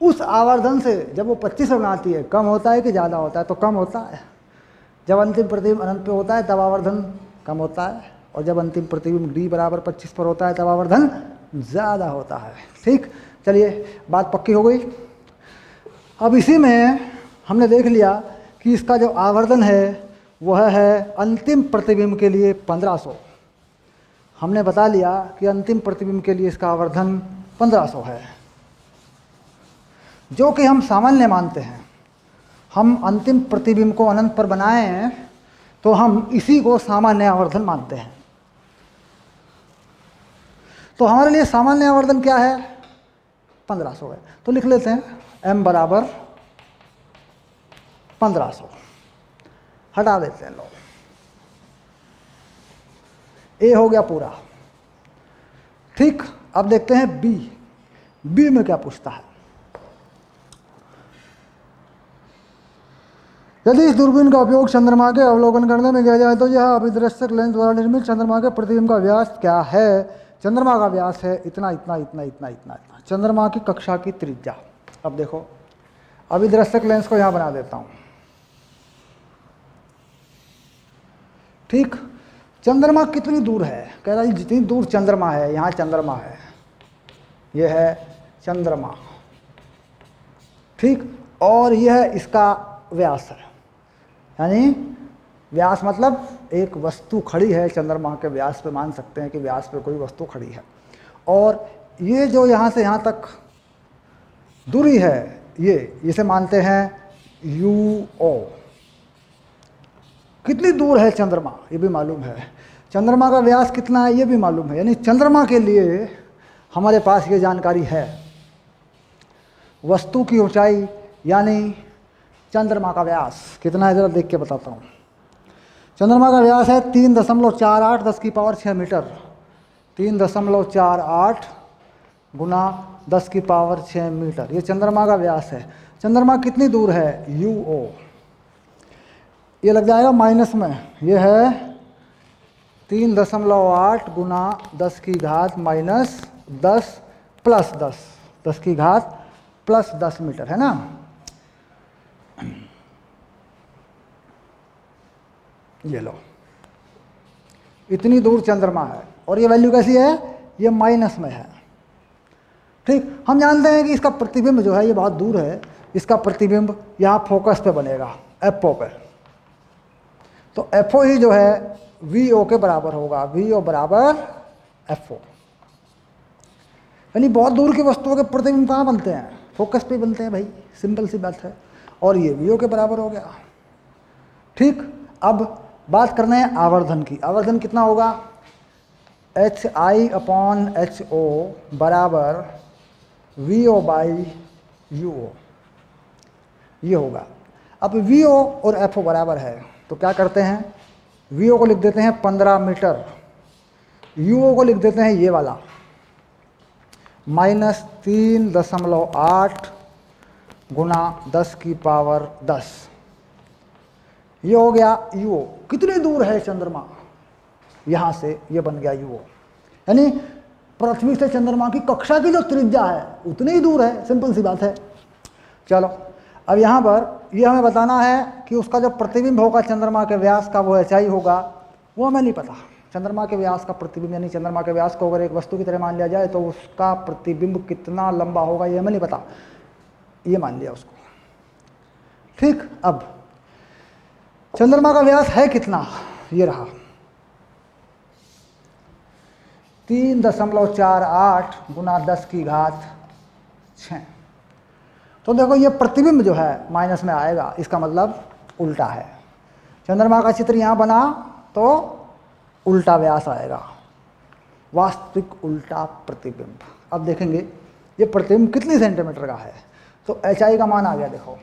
उस आवर्धन से जब वो 25 पे बनाती है कम होता है कि ज़्यादा होता है, तो कम होता है। जब अंतिम प्रतिबिंब अनंत पे होता है तब आवर्धन कम होता है, और जब अंतिम प्रतिबिंब D बराबर 25 पर होता है तब आवर्धन ज़्यादा होता है, ठीक। चलिए बात पक्की हो गई। अब इसी में हमने देख लिया कि इसका जो आवर्धन है वह है अंतिम प्रतिबिंब के लिए 1500। हमने बता लिया कि अंतिम प्रतिबिंब के लिए इसका आवर्धन 1500 है, जो कि हम सामान्य मानते हैं। हम अंतिम प्रतिबिंब को अनंत पर बनाए हैं तो हम इसी को सामान्य आवर्धन मानते हैं। तो हमारे लिए सामान्य आवर्धन क्या है, 1500 है। तो लिख लेते हैं m बराबर 1500, हटा देते हैं लोग। ए हो गया पूरा। ठीक, अब देखते हैं बी। बी में क्या पूछता है। यदि इस दूरबीन का उपयोग चंद्रमा के अवलोकन करने में किया जाए तो यह अभिदर्शक लेंस द्वारा निर्मित चंद्रमा के प्रतिबिंब का व्यास क्या है। चंद्रमा का व्यास है इतना इतना इतना इतना इतना इतना, चंद्रमा की कक्षा की त्रिज्या। अब देखो अभिदर्शक लेंस को यहाँ बना देता हूँ। ठीक, चंद्रमा कितनी दूर है, कह रहा है जितनी दूर चंद्रमा है, यहाँ चंद्रमा है, यह है चंद्रमा। ठीक, और यह इसका व्यास है, यानी व्यास मतलब एक वस्तु खड़ी है चंद्रमा के व्यास पे, मान सकते हैं कि व्यास पे कोई वस्तु खड़ी है। और ये जो यहाँ से यहाँ तक दूरी है, ये इसे मानते हैं UO। कितनी दूर है चंद्रमा ये भी मालूम है, चंद्रमा का व्यास कितना है ये भी मालूम है, यानी चंद्रमा के लिए हमारे पास ये जानकारी है। वस्तु की ऊंचाई यानी चंद्रमा का व्यास कितना है, जरा देख के बताता हूँ। चंद्रमा का व्यास है 3.48 10 की पावर 6 मीटर। 3.48 गुना 10 की पावर 6 मीटर, ये चंद्रमा का व्यास है। चंद्रमा कितनी दूर है, UO। ये लग जाएगा माइनस में, ये है 3.8 गुना 10 की घात माइनस 10 प्लस 10, 10 की घात प्लस 10 मीटर, है ना। ये लो, इतनी दूर चंद्रमा है और ये वैल्यू कैसी है, ये माइनस में है। ठीक, हम जानते हैं कि इसका प्रतिबिंब जो है ये बहुत दूर है, इसका प्रतिबिंब यहाँ फोकस पे बनेगा, FO पे। तो FO ही जो है VO के बराबर होगा, VO बराबर FO। यानी बहुत दूर की वस्तुओं के प्रतिबिंब कहाँ बनते हैं, फोकस पे बनते हैं भाई, सिंपल सी बात है। और ये VO के बराबर हो गया। ठीक, अब बात करना है आवर्धन की। आवर्धन कितना होगा, HI/HO बराबर VO/UO, ये होगा। अब VO और FO बराबर है तो क्या करते हैं, VO को लिख देते हैं 15 मीटर, UO को लिख देते हैं ये वाला -3.8 गुना 10 की पावर 10, ये हो गया UO। कितनी दूर है चंद्रमा, यहाँ से ये बन गया UO, यानी पृथ्वी से चंद्रमा की कक्षा की जो त्रिज्या है उतनी ही दूर है, सिंपल सी बात है। चलो अब यहाँ पर ये हमें बताना है कि उसका जो प्रतिबिंब होगा चंद्रमा के व्यास का वो HI होगा, वो हमें नहीं पता। चंद्रमा के व्यास का प्रतिबिंब यानी चंद्रमा के व्यास को अगर एक वस्तु की तरह मान लिया जाए तो उसका प्रतिबिंब कितना लंबा होगा ये हमें नहीं पता, ये मान लिया उसको। ठीक, अब चंद्रमा का व्यास है कितना, ये रहा 3.48 गुना 10 की घात 6। तो देखो ये प्रतिबिंब जो है माइनस में आएगा, इसका मतलब उल्टा है। चंद्रमा का चित्र यहाँ बना तो उल्टा व्यास आएगा, वास्तविक उल्टा प्रतिबिंब। अब देखेंगे ये प्रतिबिंब कितनी सेंटीमीटर का है, तो HI का मान आ गया, देखो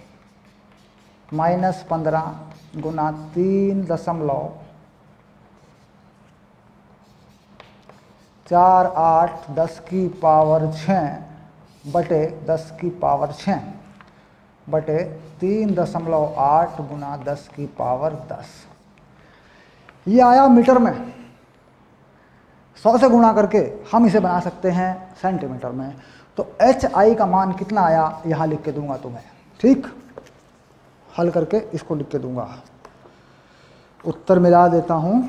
-15 गुना 3.48 10 की पावर 6 बटे 10 की पावर 6 बटे 3.8 गुना 10 की पावर 10, ये आया मीटर में। 100 से गुणा करके हम इसे बना सकते हैं सेंटीमीटर में। तो HI का मान कितना आया यहाँ लिख के दूंगा तुम्हें। ठीक, हल करके इसको लिख के दूंगा, उत्तर मिला देता हूँ।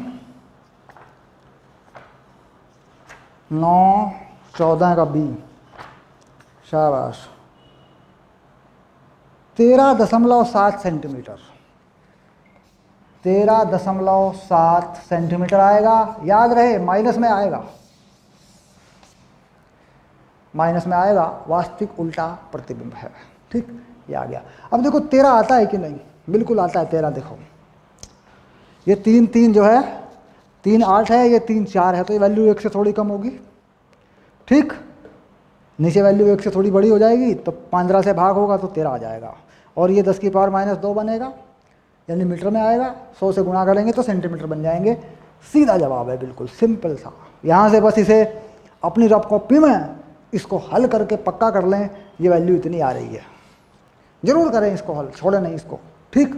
9/14 का B, शाबाश। 13.7 सेंटीमीटर, 13.7 सेंटीमीटर आएगा। याद रहे माइनस में आएगा, माइनस में आएगा, वास्तविक उल्टा प्रतिबिंब है। ठीक, ये आ गया। अब देखो 13 आता है कि नहीं, बिल्कुल आता है 13। देखो ये 3 जो है 3 8 है, ये 3 4 है, तो ये वैल्यू 1 से थोड़ी कम होगी। ठीक, नीचे वैल्यू 1 से थोड़ी बड़ी हो जाएगी तो 15 से भाग होगा तो 13 आ जाएगा, और ये 10 की पावर -2 बनेगा, यानी मीटर में आएगा। 100 से गुणा करेंगे तो सेंटीमीटर बन जाएंगे। सीधा जवाब है, बिल्कुल सिंपल सा। यहाँ से बस इसे अपनी रफ कॉपी में इसको हल करके पक्का कर लें, ये वैल्यू इतनी आ रही है। जरूर करें इसको हल, छोड़े नहीं इसको, ठीक।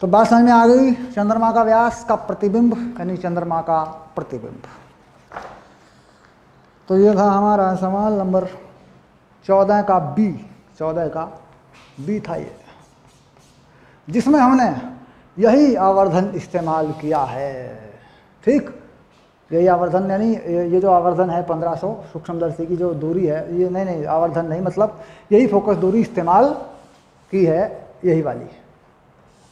तो बात समझ में आ गई। चंद्रमा का व्यास का प्रतिबिंब यानी चंद्रमा का प्रतिबिंब। तो ये था हमारा सवाल नंबर 14 का बी, 14 का बी था ये, जिसमें हमने यही आवर्धन इस्तेमाल किया है, ठीक। यही आवर्धन यानी ये जो आवर्धन है 1500 सूक्ष्मदर्शी की जो दूरी है, ये नहीं आवर्धन नहीं, मतलब यही फोकस दूरी इस्तेमाल की है, यही वाली।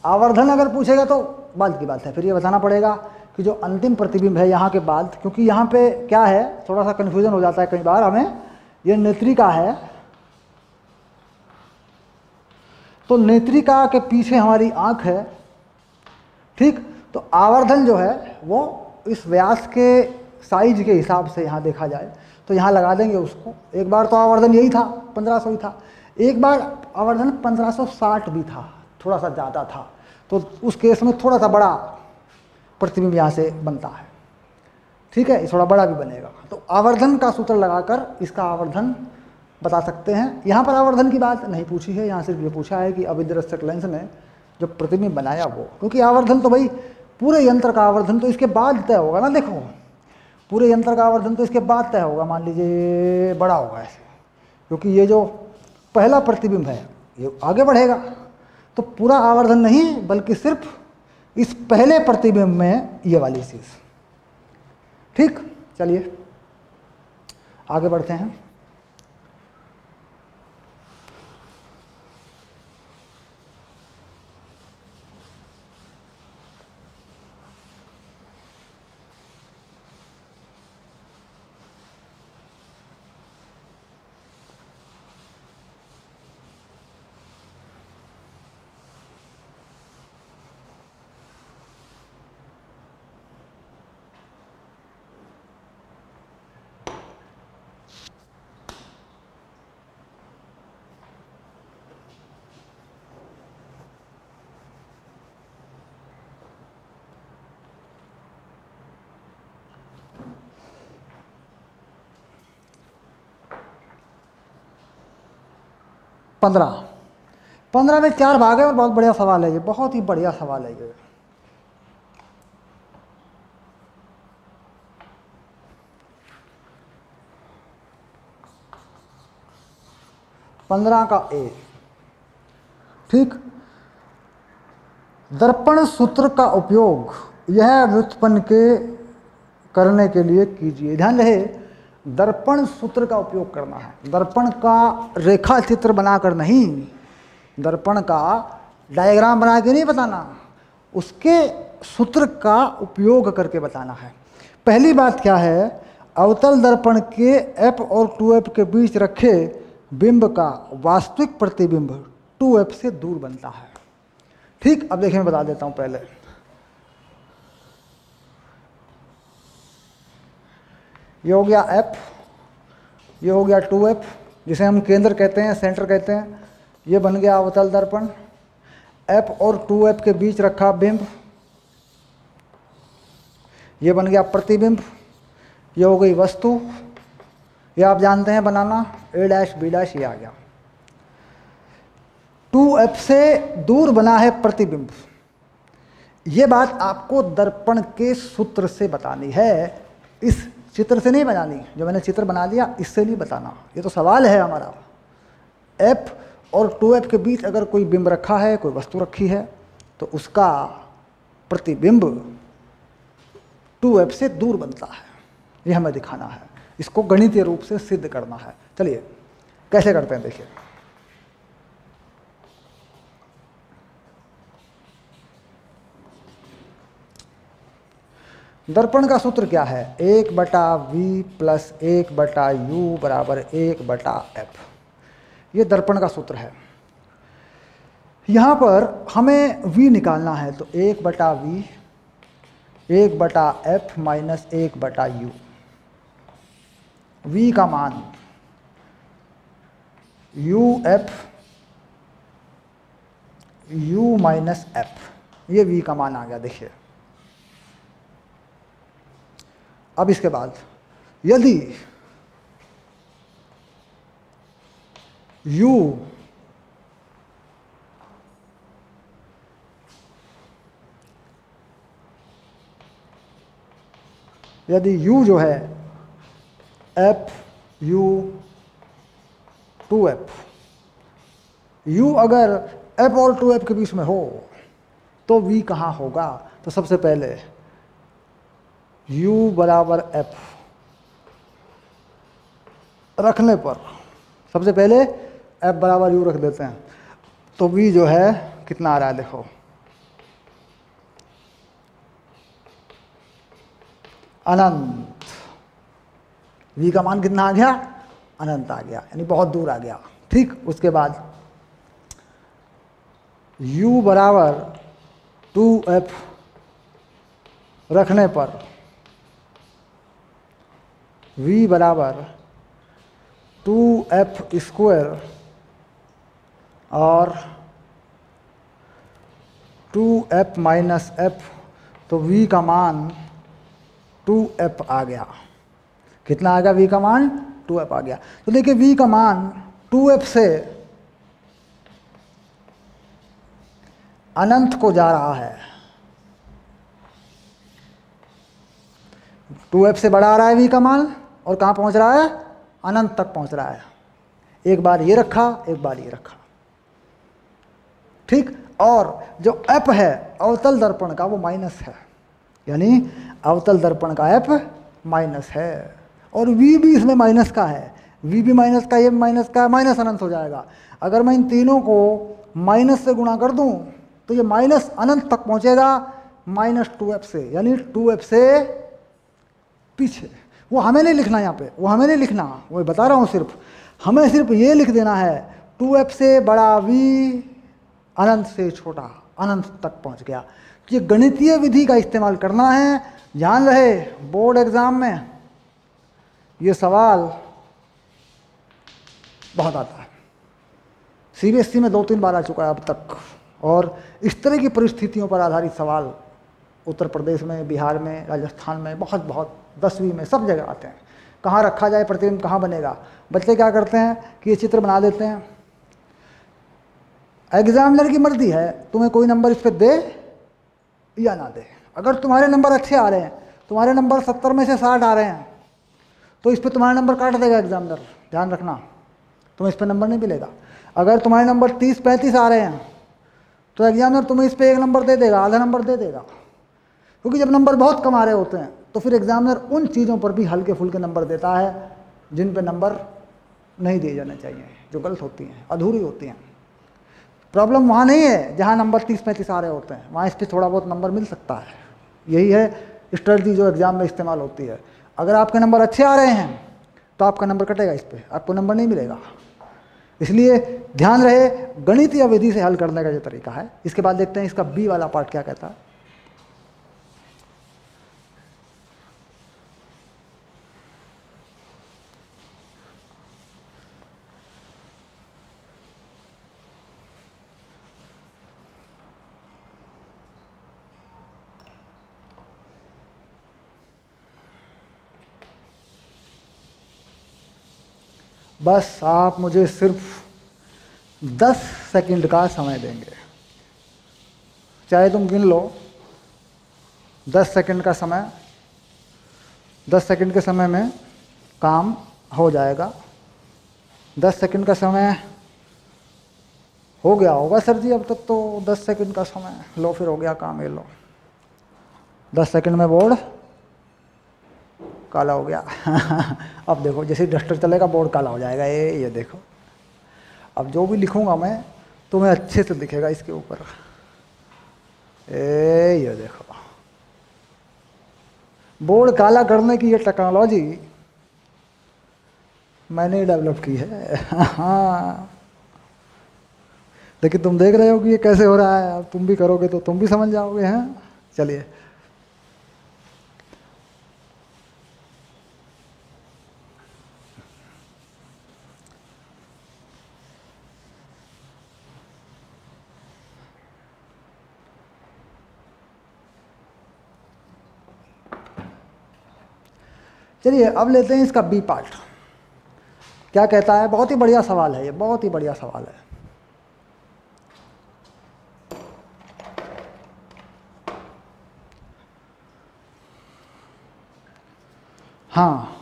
आवर्धन अगर पूछेगा तो बाद की बात है, फिर ये बताना पड़ेगा कि जो अंतिम प्रतिबिंब है यहाँ के बाद, क्योंकि यहाँ पे क्या है, थोड़ा सा कन्फ्यूजन हो जाता है कई बार हमें। ये नेत्रिका है, तो नेत्रिका के पीछे हमारी आँख है, ठीक। तो आवर्धन जो है वो इस व्यास के साइज के हिसाब से यहाँ देखा जाए तो यहाँ लगा देंगे उसको। एक बार तो आवर्धन यही था, 1500 ही था, एक बार आवर्धन 1560 भी था, थोड़ा सा ज़्यादा था, तो उस केस में थोड़ा सा बड़ा प्रतिबिंब यहाँ से बनता है, ठीक है, थोड़ा बड़ा भी बनेगा। तो आवर्धन का सूत्र लगाकर इसका आवर्धन बता सकते हैं। यहाँ पर आवर्धन की बात नहीं पूछी है, यहाँ सिर्फ ये पूछा है कि अभिदृश्यक लेंस ने जो प्रतिबिंब बनाया वो, क्योंकि आवर्धन तो भाई पूरे यंत्र का आवर्धन तो इसके बाद तय होगा ना। देखो पूरे यंत्र का आवर्धन तो इसके बाद तय होगा, मान लीजिए बड़ा होगा ऐसे, क्योंकि ये जो पहला प्रतिबिंब है ये आगे बढ़ेगा, तो पूरा आवर्धन नहीं बल्कि सिर्फ इस पहले प्रतिबिंब में ये वाली चीज़, ठीक। चलिए आगे बढ़ते हैं। पंद्रह में 4 भाग है और बहुत बढ़िया सवाल है ये, बहुत ही बढ़िया सवाल है ये। पंद्रह का ए, ठीक। दर्पण सूत्र का उपयोग यह व्युत्पन्न के करने के लिए कीजिए। ध्यान रहे दर्पण सूत्र का उपयोग करना है, दर्पण का रेखा चित्र बनाकर नहीं, दर्पण का डायग्राम बना के नहीं बताना, उसके सूत्र का उपयोग करके बताना है। पहली बात क्या है, अवतल दर्पण के f और 2f के बीच रखे बिंब का वास्तविक प्रतिबिंब 2f से दूर बनता है, ठीक। अब देखिए मैं बता देता हूं पहले। ये हो गया f, ये हो गया 2f जिसे हम केंद्र कहते हैं, सेंटर कहते हैं। ये बन गया अवतल दर्पण, f और 2f के बीच रखा बिंब, ये बन गया प्रतिबिंब। ये हो गई वस्तु, ये आप जानते हैं बनाना, a डैश b डैश, ये आ गया। 2f से दूर बना है प्रतिबिंब। ये बात आपको दर्पण के सूत्र से बतानी है, इस चित्र से नहीं बनानी। जो मैंने चित्र बना दिया इससे नहीं बताना, ये तो सवाल है हमारा। f और 2f के बीच अगर कोई बिंब रखा है, कोई वस्तु रखी है, तो उसका प्रतिबिंब 2f से दूर बनता है, ये हमें दिखाना है। इसको गणितीय रूप से सिद्ध करना है। चलिए कैसे करते हैं देखिए। दर्पण का सूत्र क्या है, 1/v प्लस 1/u बराबर 1/f। ये दर्पण का सूत्र है। यहाँ पर हमें v निकालना है, तो 1/v 1/f minus 1/u। v का मान uf u माइनस f, ये v का मान आ गया। देखिए अब इसके बाद यदि u जो है f u 2f, u अगर f और 2f के बीच में हो तो v कहाँ होगा? तो सबसे पहले u बराबर f रखने पर, सबसे पहले f बराबर u रख देते हैं, तो v जो है कितना आ रहा है देखो, अनंत। v का मान कितना आ गया? अनंत आ गया, यानी बहुत दूर आ गया। ठीक, उसके बाद u बराबर 2f रखने पर v बराबर 2f स्क्वायर और 2f माइनस f, तो v का मान 2f आ गया। कितना आ गया? v का मान 2f आ गया। तो देखिए v का मान 2f से अनंत को जा रहा है, 2f से बढ़ा रहा है v का मान, और कहाँ पहुँच रहा है? अनंत तक पहुँच रहा है। एक बार ये रखा, एक बार ये रखा। ठीक, और जो f है अवतल दर्पण का वो माइनस है, यानी अवतल दर्पण का f माइनस है, और v भी इसमें माइनस का है, v भी माइनस का, ये माइनस का, माइनस अनंत हो जाएगा। अगर मैं इन तीनों को माइनस से गुणा कर दूं तो ये माइनस अनंत तक पहुंचेगा माइनस 2f से, यानी 2f से पीछे। वो हमें नहीं लिखना यहाँ पे, वो हमें नहीं लिखना, वो बता रहा हूँ सिर्फ, हमें सिर्फ ये लिख देना है 2f से बड़ा v अनंत से छोटा, अनंत तक पहुँच गया। ये गणितीय विधि का इस्तेमाल करना है। ध्यान रहे, बोर्ड एग्जाम में ये सवाल बहुत आता है, सीबीएसई में 2-3 बार आ चुका है अब तक, और इस तरह की परिस्थितियों पर आधारित सवाल उत्तर प्रदेश में, बिहार में, राजस्थान में बहुत 10वीं में सब जगह आते हैं। कहाँ रखा जाए प्रतिबिंब, कहाँ बनेगा? बच्चे क्या करते हैं कि ये चित्र बना देते हैं। एग्जामिनर की मर्जी है, तुम्हें कोई नंबर इस पर दे या ना दे। अगर तुम्हारे नंबर अच्छे आ रहे हैं, तुम्हारे नंबर 70 में से 60 आ रहे हैं, तो इस पर तुम्हारा नंबर काट देगा एग्जामिनर, ध्यान रखना, तुम्हें इस पर नंबर नहीं मिलेगा। अगर तुम्हारे नंबर 30-35 आ रहे हैं तो एग्जामिनर तुम्हें इस पर 1 नंबर दे देगा, आधा नंबर दे देगा, क्योंकि जब नंबर बहुत कम आ रहे होते हैं तो फिर एग्जामिनर उन चीज़ों पर भी हल्के फुल्के नंबर देता है जिन पे नंबर नहीं दिए जाने चाहिए, जो गलत होती हैं, अधूरी होती हैं। प्रॉब्लम वहाँ नहीं है जहाँ नंबर 30-35 आ रहे होते हैं, वहाँ इस पर थोड़ा बहुत नंबर मिल सकता है। यही है स्ट्रेटजी जो एग्जाम में इस्तेमाल होती है। अगर आपके नंबर अच्छे आ रहे हैं तो आपका नंबर कटेगा, इस पर आपको नंबर नहीं मिलेगा। इसलिए ध्यान रहे, गणितीय विधि से हल करने का जो तरीका है। इसके बाद देखते हैं इसका बी वाला पार्ट क्या कहता है। बस आप मुझे सिर्फ 10 सेकंड का समय देंगे, चाहे तुम गिन लो 10 सेकंड का समय। 10 सेकंड के समय में काम हो जाएगा। 10 सेकंड का समय हो गया होगा सर जी अब तक तो। 10 सेकंड का समय लो, फिर हो गया काम, ये लो। 10 सेकंड में बोर्ड काला हो गया अब देखो जैसे डस्टर चलेगा बोर्ड काला हो जाएगा। ये देखो, अब जो भी लिखूंगा मैं तुम्हें अच्छे से दिखेगा इसके ऊपर। ये देखो, बोर्ड काला करने की ये टेक्नोलॉजी मैंने डेवलप की है हाँ, लेकिन तुम देख रहे हो कि ये कैसे हो रहा है। अब तुम भी करोगे तो तुम भी समझ जाओगे। हैं, चलिए चलिए अब लेते हैं इसका बी पार्ट, क्या कहता है। बहुत ही बढ़िया सवाल है ये, बहुत ही बढ़िया सवाल है। हाँ,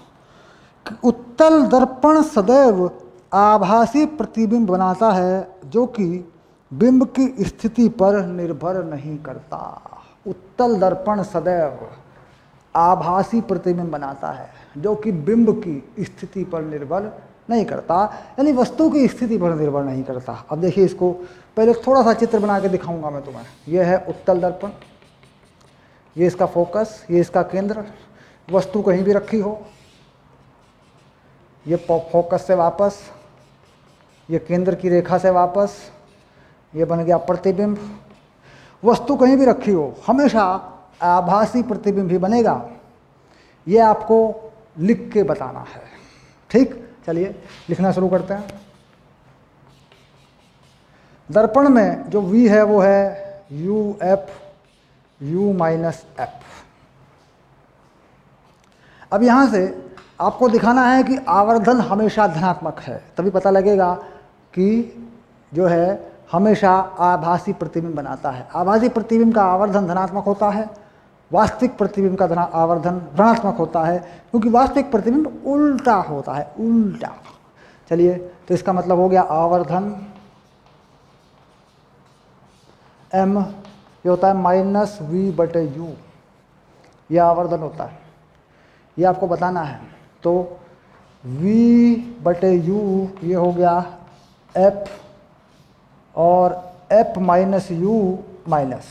उत्तल दर्पण सदैव आभासी प्रतिबिंब बनाता है जो कि बिंब की स्थिति पर निर्भर नहीं करता। उत्तल दर्पण सदैव आभासी प्रतिबिंब बनाता है जो कि बिंब की स्थिति पर निर्भर नहीं करता, यानी वस्तु की स्थिति पर निर्भर नहीं करता। अब देखिए इसको पहले थोड़ा सा चित्र बना के दिखाऊंगा मैं तुम्हें। यह है उत्तल दर्पण, ये इसका फोकस, ये इसका केंद्र। वस्तु कहीं भी रखी हो, ये फोकस से वापस, ये केंद्र की रेखा से वापस, ये बन गया प्रतिबिंब। वस्तु कहीं भी रखी हो हमेशा आभासी प्रतिबिंब ही बनेगा, ये आपको लिख के बताना है। ठीक, चलिए लिखना शुरू करते हैं। दर्पण में जो V है वो है UF U माइनस F। अब यहाँ से आपको दिखाना है कि आवर्धन हमेशा धनात्मक है, तभी पता लगेगा कि जो है हमेशा आभासी प्रतिबिंब बनाता है। आभासी प्रतिबिंब का आवर्धन धनात्मक होता है, वास्तविक प्रतिबिंब का आवर्धन ऋणात्मक होता है, क्योंकि वास्तविक प्रतिबिंब उल्टा होता है, उल्टा। चलिए तो इसका मतलब हो गया आवर्धन M ये होता है माइनस V/U, यह आवर्धन होता है, ये आपको बताना है। तो V/U ये हो गया F, और F माइनस U माइनस,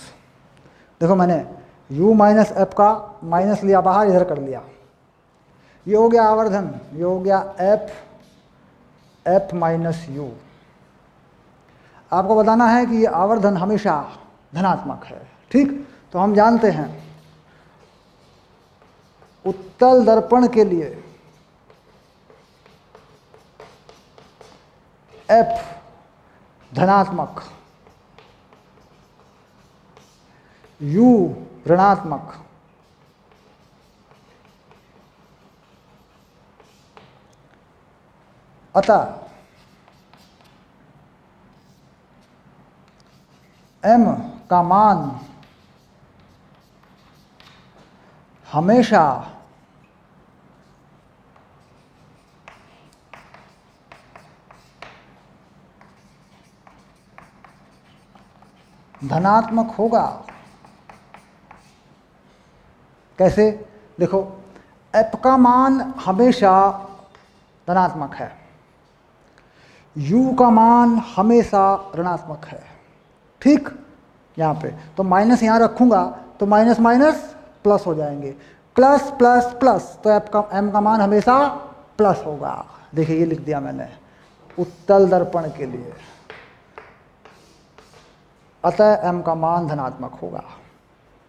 देखो मैंने U माइनस F का माइनस लिया बाहर, इधर कर लिया, ये हो गया आवर्धन, ये हो गया F माइनस U। आपको बताना है कि ये आवर्धन हमेशा धनात्मक है। ठीक, तो हम जानते हैं उत्तल दर्पण के लिए F धनात्मक, U ऋणात्मक, अतः M का मान हमेशा धनात्मक होगा। कैसे? देखो F का मान हमेशा धनात्मक है, U का मान हमेशा ऋणात्मक है। ठीक, यहाँ पे तो माइनस यहाँ रखूँगा तो माइनस माइनस प्लस हो जाएंगे, प्लस प्लस प्लस, तो M का मान हमेशा प्लस होगा। देखिए ये लिख दिया मैंने उत्तल दर्पण के लिए, अतः M का मान धनात्मक होगा।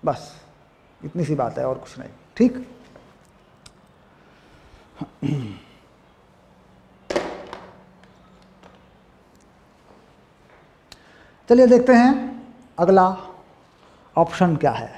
बस इतनी सी बात है और कुछ नहीं। ठीक, चलिए देखते हैं अगला ऑप्शन क्या है।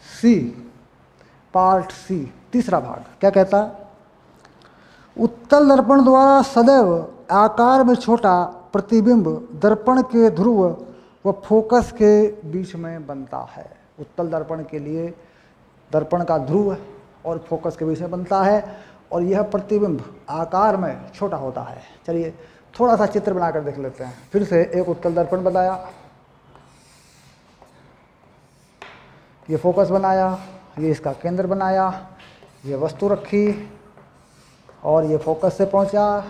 सी, पार्ट सी, तीसरा भाग क्या कहता है? उत्तल दर्पण द्वारा सदैव आकार में छोटा प्रतिबिंब दर्पण के ध्रुव व फोकस के बीच में बनता है। उत्तल दर्पण के लिए दर्पण का ध्रुव और फोकस के बीच में बनता है, और यह प्रतिबिंब आकार में छोटा होता है। चलिए थोड़ा सा चित्र बनाकर देख लेते हैं। फिर से एक उत्तल दर्पण बताया, ये फोकस बनाया, ये इसका केंद्र बनाया, ये वस्तु रखी, और ये फोकस से पहुंचा,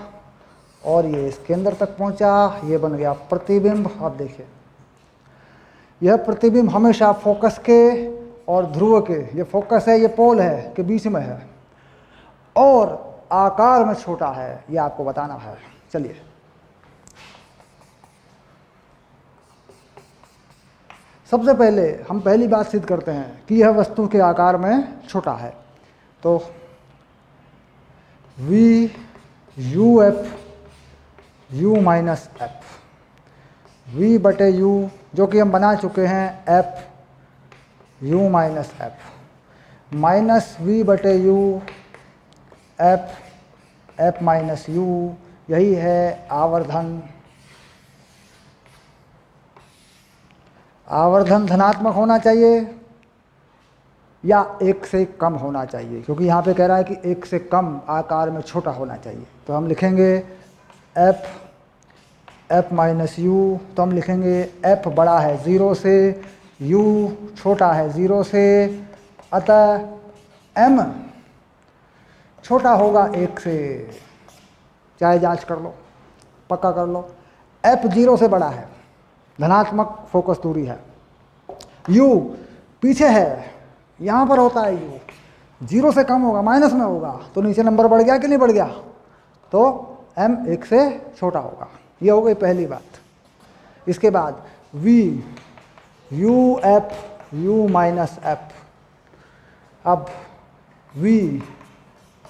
और ये इस केंद्र तक पहुंचा, ये बन गया प्रतिबिंब। अब देखिए यह प्रतिबिंब हमेशा फोकस के और ध्रुव के, ये फोकस है ये पोल है के बीच में है और आकार में छोटा है, ये आपको बताना है। चलिए सबसे पहले हम पहली बात सिद्ध करते हैं कि यह वस्तु के आकार में छोटा है। तो V U F U minus F, V बटे यू जो कि हम बना चुके हैं F U minus F minus V बटे U F F minus U, यही है आवर्धन। आवर्धन धनात्मक होना चाहिए या एक से कम होना चाहिए, क्योंकि यहाँ पे कह रहा है कि एक से कम आकार में छोटा होना चाहिए। तो हम लिखेंगे एफ एफ माइनस यू, तो हम लिखेंगे एफ बड़ा है 0 से, यू छोटा है 0 से, अतः एम छोटा होगा 1 से। चाहे जांच कर लो, पक्का कर लो। एफ 0 से बड़ा है, धनात्मक फोकस दूरी है। यू पीछे है, यहाँ पर होता है यू 0 से कम होगा, माइनस में होगा, तो नीचे नंबर बढ़ गया कि नहीं बढ़ गया, तो एम 1 से छोटा होगा। ये हो गई पहली बात। इसके बाद V U F U minus F, अब वी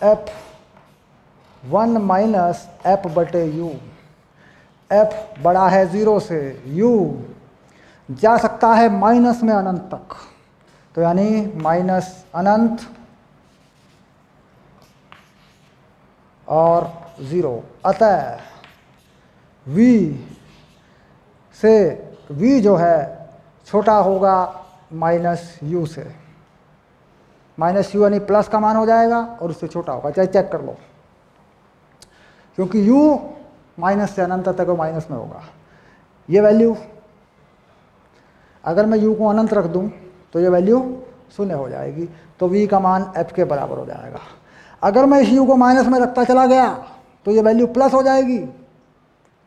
एफ 1 माइनस एफ बटे यू, एफ बड़ा है 0 से, यू जा सकता है माइनस में अनंत तक, तो यानी माइनस अनंत और 0, अतः v से v जो है छोटा होगा माइनस u से। माइनस u यानी प्लस का मान हो जाएगा और उससे छोटा होगा, चाहे चेक कर लो, क्योंकि u माइनस से अनंत तक माइनस में होगा। ये वैल्यू अगर मैं u को अनंत रख दूं तो ये वैल्यू 0 हो जाएगी, तो v का मान f के बराबर हो जाएगा। अगर मैं इस u को माइनस में रखता चला गया तो ये वैल्यू प्लस हो जाएगी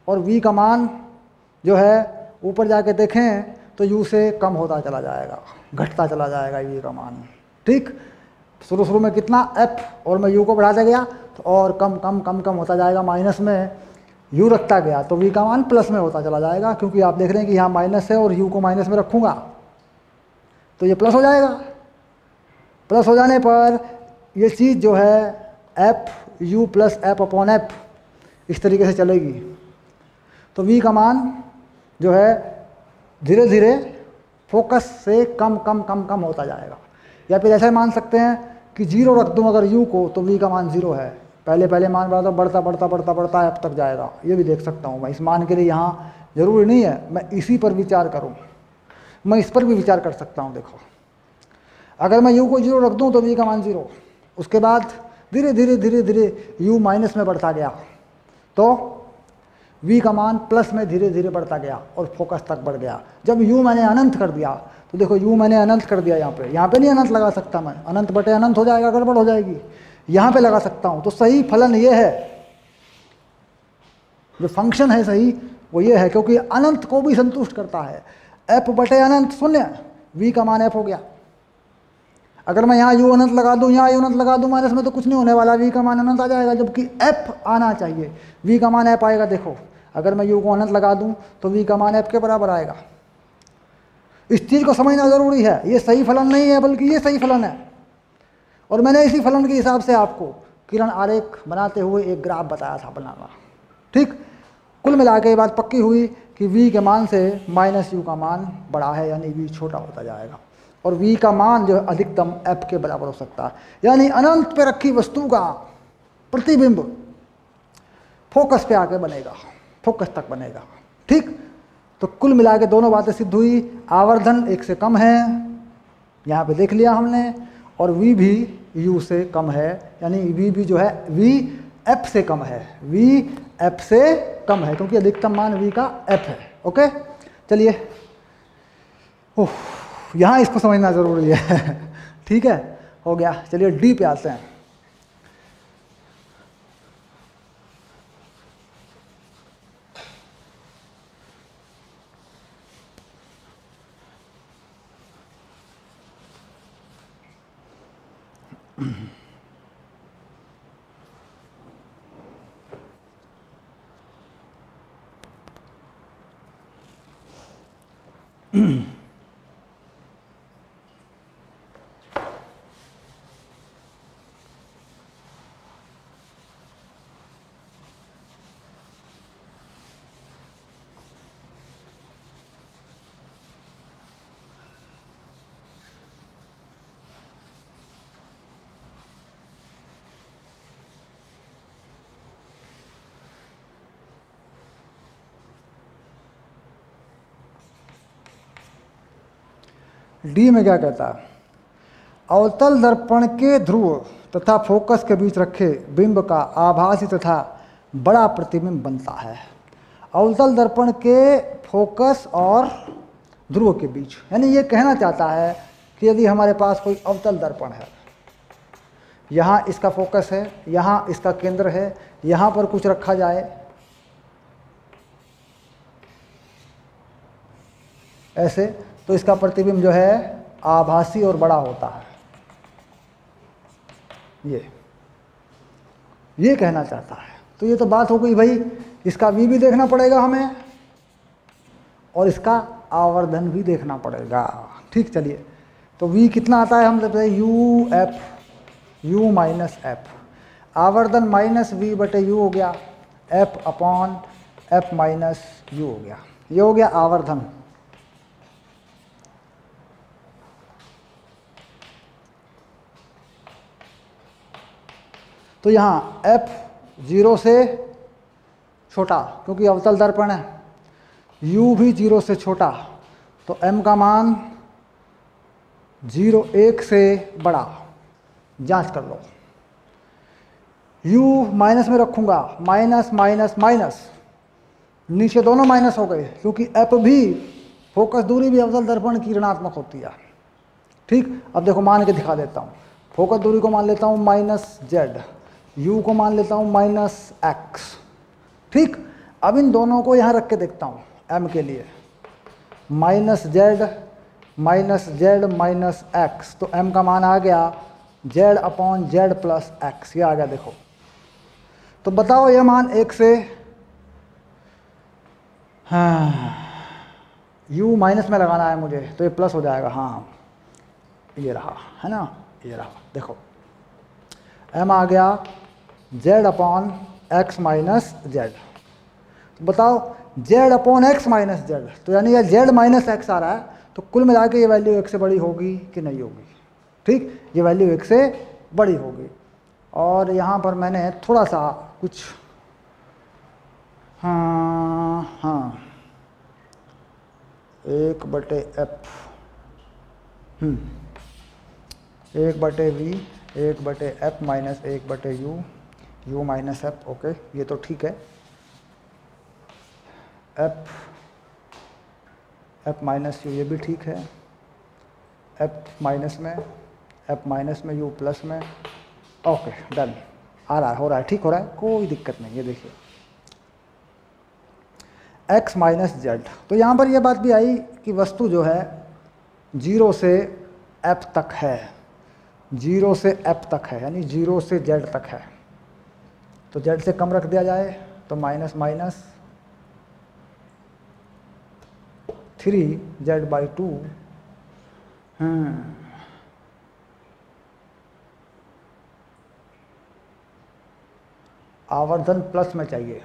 और v का मान जो है ऊपर जाके देखें तो u से कम होता चला जाएगा, घटता चला जाएगा v का मान। ठीक, शुरू में कितना f और मैं u को बढ़ाता गया तो और कम कम कम कम होता जाएगा, माइनस में u रखता गया तो v का मान प्लस में होता चला जाएगा, क्योंकि आप देख रहे हैं कि यहाँ माइनस है और u को माइनस में रखूँगा तो ये प्लस हो जाएगा। प्लस हो जाने पर ये चीज़ जो है F you plus F upon F इस तरीके से चलेगी, तो v का मान जो है धीरे धीरे फोकस से कम कम कम कम होता जाएगा। या फिर ऐसा मान सकते हैं कि 0 रख दूँ अगर u को तो v का मान 0 है, पहले पहले मान बढ़ता बढ़ता बढ़ता बढ़ता बढ़ता एफ तक जाएगा। ये भी देख सकता हूँ मैं, इस मान के लिए यहाँ ज़रूरी नहीं है मैं इसी पर विचार करूँ, मैं इस पर भी विचार कर सकता हूँ। देखो अगर मैं u को 0 रख दूँ तो v का मान 0, उसके बाद धीरे धीरे धीरे धीरे u माइनस में बढ़ता गया तो v का मान प्लस में धीरे धीरे बढ़ता गया और फोकस तक बढ़ गया। जब u मैंने अनंत कर दिया तो देखो u मैंने अनंत कर दिया, यहाँ पे नहीं अनंत लगा सकता मैं, अनंत बटे अनंत हो जाएगा, गड़बड़ हो जाएगी। यहाँ पे लगा सकता हूँ, तो सही फलन ये है, जो फंक्शन है सही वो ये है, क्योंकि अनंत को भी संतुष्ट करता है। f बटे अनंत 0, v का मान f हो गया। अगर मैं यहाँ u अनंत लगा दूँ, यहाँ u अनंत लगा दूँ माइनस में तो कुछ नहीं होने वाला, v का मान अनंत आ जाएगा, जबकि f आना चाहिए, v का मान f आएगा। देखो अगर मैं u को अनंत लगा दूँ तो v का मान f के बराबर आएगा। इस चीज़ को समझना ज़रूरी है, ये सही फलन नहीं है बल्कि ये सही फलन है। और मैंने इसी फलन के हिसाब से आपको किरण आरेख बनाते हुए एक ग्राफ बताया था बनाना। ठीक, कुल मिला के ये बात पक्की हुई कि v के मान से माइनस u का मान बड़ा है, यानी v छोटा होता जाएगा और v का मान जो है अधिकतम f के बराबर हो सकता है। यानी अनंत पे रखी वस्तु का प्रतिबिंब फोकस पे आके बनेगा, फोकस तक बनेगा। ठीक, तो कुल मिला के दोनों बातें सिद्ध हुई। आवर्धन 1 से कम है, यहाँ पे देख लिया हमने, और v भी u से कम है, यानी v भी जो है v f से कम है, v f से कम है, क्योंकि अधिकतम मान v का f है। ओके, चलिए यहाँ इसको समझना ज़रूरी है। ठीक है, हो गया। चलिए डी पे आते हैं। डी में क्या कहता है, अवतल दर्पण के ध्रुव तथा फोकस के बीच रखे बिंब का आभासी तथा बड़ा प्रतिबिंब बनता है। अवतल दर्पण के फोकस और ध्रुव के बीच, यानी ये कहना चाहता है कि यदि हमारे पास कोई अवतल दर्पण है, यहाँ इसका फोकस है, यहाँ इसका केंद्र है, यहाँ पर कुछ रखा जाए ऐसे, तो इसका प्रतिबिंब जो है आभासी और बड़ा होता है। ये कहना चाहता है। तो ये तो बात हो गई भाई, इसका V भी देखना पड़ेगा हमें और इसका आवर्धन भी देखना पड़ेगा। ठीक, चलिए, तो V कितना आता है, हम लेते हैं U माइनस एफ, आवर्धन माइनस V बटे U हो गया, F upon F minus U हो गया। ये हो गया आवर्धन। तो यहाँ F 0 से छोटा, क्योंकि अवतल दर्पण है, U भी 0 से छोटा, तो M का मान 0 1 से बड़ा। जांच कर लो। U माइनस में रखूँगा, माइनस माइनस माइनस, नीचे दोनों माइनस हो गए, क्योंकि F भी, फोकस दूरी भी अवतल दर्पण की ऋणात्मक होती है। ठीक, अब देखो मान के दिखा देता हूँ। फोकस दूरी को मान लेता हूँ माइनस Z, U को मान लेता हूँ माइनस X। ठीक, अब इन दोनों को यहाँ रख के देखता हूँ M के लिए, minus Z minus Z minus X, तो M का मान आ गया Z upon Z plus X, ये आ गया। देखो, तो बताओ ये मान 1 से, हाँ, U माइनस में लगाना है मुझे, तो ये प्लस हो जाएगा। हाँ, ये रहा, है ना, ये रहा। देखो, M आ गया Z upon X minus Z। तो बताओ Z upon X minus Z, तो यानी ये Z माइनस X आ रहा है, तो कुल मिला के ये वैल्यू 1 से बड़ी होगी कि नहीं होगी। ठीक, ये वैल्यू 1 से बड़ी होगी। और यहाँ पर मैंने थोड़ा सा कुछ, हाँ 1/F, 1/V, 1/F minus 1/U, U minus F। Okay, ये तो ठीक है। F माइनस U, ये भी ठीक है। F माइनस में, F माइनस में, U प्लस में। ओके, डन, आ रहा है, हो रहा है, ठीक हो रहा है, कोई दिक्कत नहीं। ये देखिए X माइनस Z, तो यहाँ पर यह बात भी आई कि वस्तु जो है 0 से F तक है, 0 से F तक है, यानी 0 से Z तक है। तो Z से कम रख दिया जाए, तो माइनस माइनस 3Z/2, आवर्धन प्लस में चाहिए,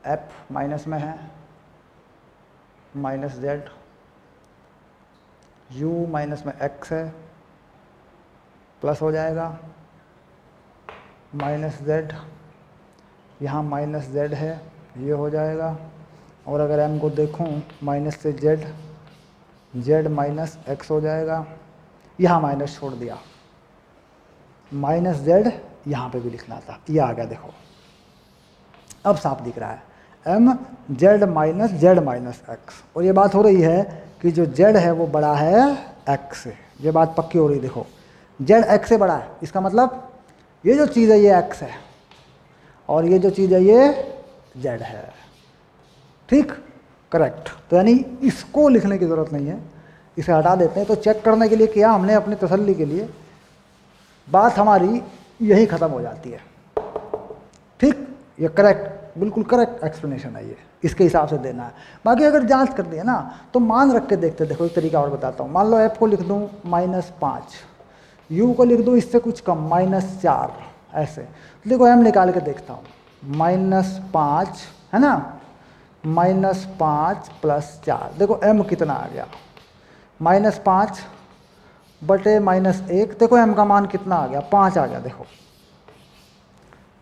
F माइनस में है, माइनस Z, U माइनस में X है, प्लस हो जाएगा, माइनस Z, यहाँ माइनस Z है, ये हो जाएगा। और अगर M को देखूँ, माइनस से Z माइनस X हो जाएगा, यहाँ माइनस छोड़ दिया, माइनस Z यहाँ पे भी लिखना था, ये आ गया। देखो, अब साफ दिख रहा है, M Z माइनस X, और ये बात हो रही है कि जो Z है वो बड़ा है X से। ये बात पक्की हो रही है। देखो, Z X से बड़ा है, इसका मतलब ये जो चीज़ है ये X है और ये जो चीज़ है ये Z है। ठीक, करेक्ट। तो यानी इसको लिखने की ज़रूरत नहीं है, इसे हटा देते हैं। तो चेक करने के लिए किया हमने, अपनी तसल्ली के लिए बात हमारी यही ख़त्म हो जाती है। ठीक, ये करेक्ट, बिल्कुल करेक्ट एक्सप्लेनेशन है ये, इसके हिसाब से देना है। बाकी अगर जांच करनी है ना तो मान रख के देखते, देखो एक तरीका और बताता हूँ। मान लो f को लिख दूँ -5, u को लिख दूँ इससे कुछ कम -4, ऐसे। देखो m निकाल के देखता हूँ, -5 है ना, -5 + 4, देखो m कितना आ गया, -5 बटे -1, देखो m का मान कितना आ गया, 5 आ गया। देखो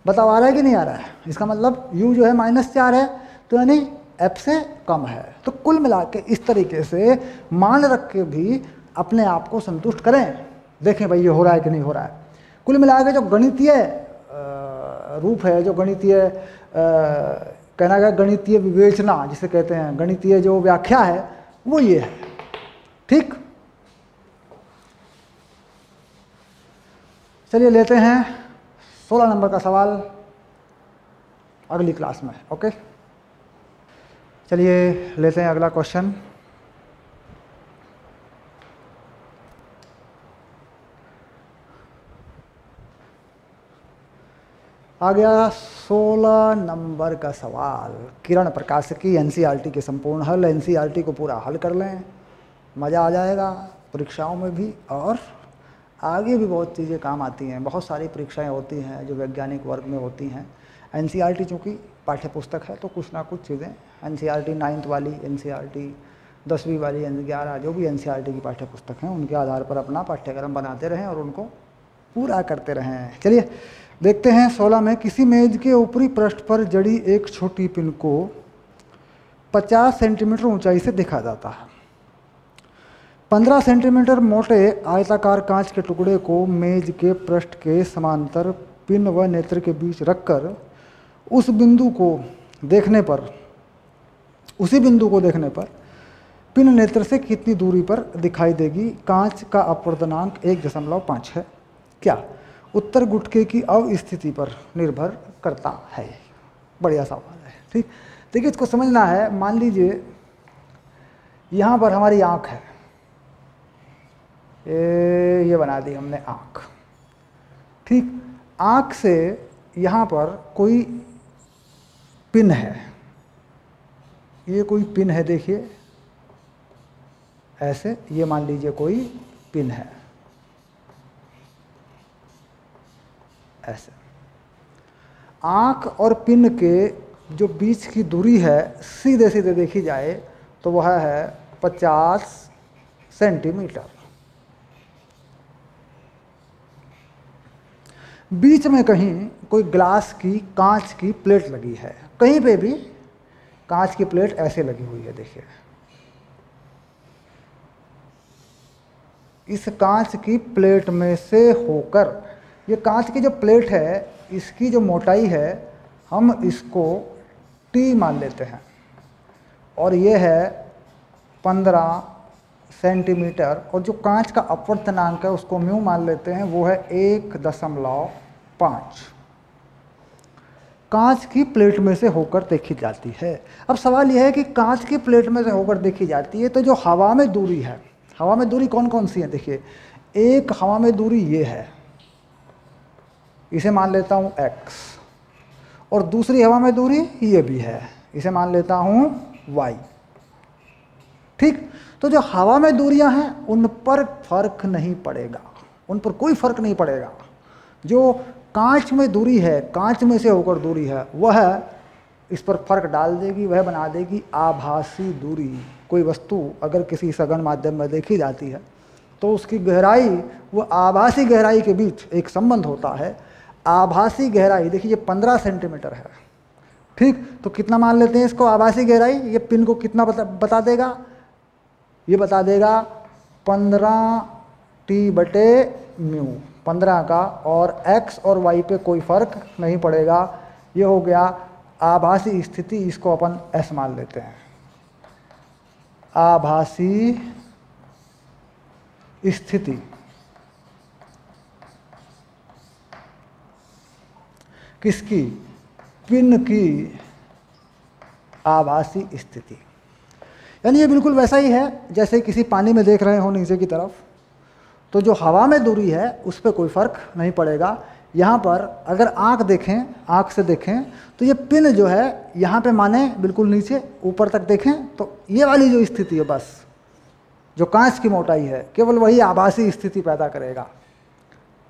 बताओ आ रहा है कि नहीं आ रहा है? इसका मतलब u जो है -4 है, तो यानी f से कम है। तो कुल मिला के इस तरीके से मान रख के भी अपने आप को संतुष्ट करें, देखें भाई ये हो रहा है कि नहीं हो रहा है। कुल मिला के जो गणितीय रूप है, जो गणितीय कहना गया गणितीय विवेचना जिसे कहते हैं, गणितीय जो व्याख्या है वो ये है। ठीक, चलिए लेते हैं 16 नंबर का सवाल अगली क्लास में। ओके, चलिए लेते हैं अगला क्वेश्चन। आ गया 16 नंबर का सवाल, किरण प्रकाशिकी एनसीईआरटी के संपूर्ण हल। एनसीईआरटी को पूरा हल कर लें, मज़ा आ जाएगा परीक्षाओं में भी, और आगे भी बहुत चीज़ें काम आती हैं। बहुत सारी परीक्षाएं होती हैं जो वैज्ञानिक वर्ग में होती हैं। एनसीईआरटी चूँकि पाठ्य पुस्तक है तो कुछ ना कुछ चीज़ें एनसीईआरटी 9th वाली, एनसीईआरटी 10वीं वाली, 11 जो भी एनसीईआरटी की पाठ्य पुस्तक हैं उनके आधार पर अपना पाठ्यक्रम बनाते रहें और उनको पूरा करते रहें। चलिए देखते हैं 16 में, किसी मेज के ऊपरी पृष्ठ पर जड़ी एक छोटी पिन को 50 सेंटीमीटर ऊंचाई से देखा जाता है। 15 सेंटीमीटर मोटे आयताकार कांच के टुकड़े को मेज के पृष्ठ के समांतर पिन व नेत्र के बीच रखकर उसी बिंदु को देखने पर पिन नेत्र से कितनी दूरी पर दिखाई देगी? कांच का अपवर्तनांक 1.5 है। क्या? उत्तर गुटके की अवस्थिति पर निर्भर करता है। बढ़िया सवाल है। ठीक, देखिए इसको समझना है। मान लीजिए यहाँ पर हमारी आँख है, ये बना दी हमने आँख। ठीक, आँख से यहाँ पर कोई पिन है, ये कोई पिन है, देखिए ऐसे, ये मान लीजिए कोई पिन है ऐसे। आँख और पिन के जो बीच की दूरी है सीधे सीधे देखी जाए तो वह है 50 सेंटीमीटर। बीच में कहीं कोई ग्लास की, कांच की प्लेट लगी है, कहीं पे भी कांच की प्लेट ऐसे लगी हुई है। देखिए इस कांच की प्लेट में से होकर, ये कांच की जो प्लेट है इसकी जो मोटाई है हम इसको t मान लेते हैं, और ये है 15 सेंटीमीटर, और जो कांच का अपवर्तनांक है उसको म्यू मान लेते हैं, वो है 1.5। कांच की प्लेट में से होकर देखी जाती है। अब सवाल यह है कि कांच की प्लेट में से होकर देखी जाती है तो जो हवा में दूरी है, हवा में दूरी कौन कौन सी है? देखिए एक हवा में दूरी ये है, इसे मान लेता हूँ x, और दूसरी हवा में दूरी ये भी है, इसे मान लेता हूँ y। ठीक, तो जो हवा में दूरियां हैं उन पर फर्क नहीं पड़ेगा, उन पर कोई फर्क नहीं पड़ेगा। जो कांच में दूरी है, कांच में से होकर दूरी है, वह इस पर फर्क डाल देगी, वह बना देगी आभासी दूरी। कोई वस्तु अगर किसी सघन माध्यम में देखी जाती है तो उसकी गहराई व आभासी गहराई के बीच एक संबंध होता है। आभासी गहराई देखिए ये 15 सेंटीमीटर है। ठीक, तो कितना मान लेते हैं इसको आभासी गहराई? ये पिन को कितना बता देगा? ये बता देगा 15t/μ, 15 का, और x और y पे कोई फर्क नहीं पड़ेगा। ये हो गया आभासी स्थिति, इसको अपन s मान लेते हैं। आभासी स्थिति किसकी? पिन की आभासी स्थिति। यानी ये बिल्कुल वैसा ही है जैसे किसी पानी में देख रहे हो नीचे की तरफ, तो जो हवा में दूरी है उस पर कोई फर्क नहीं पड़ेगा। यहाँ पर अगर आँख देखें, आँख से देखें तो ये पिन जो है यहाँ पे माने बिल्कुल नीचे ऊपर तक देखें तो ये वाली जो स्थिति है, बस जो कांच की मोटाई है केवल वही आभासी स्थिति पैदा करेगा,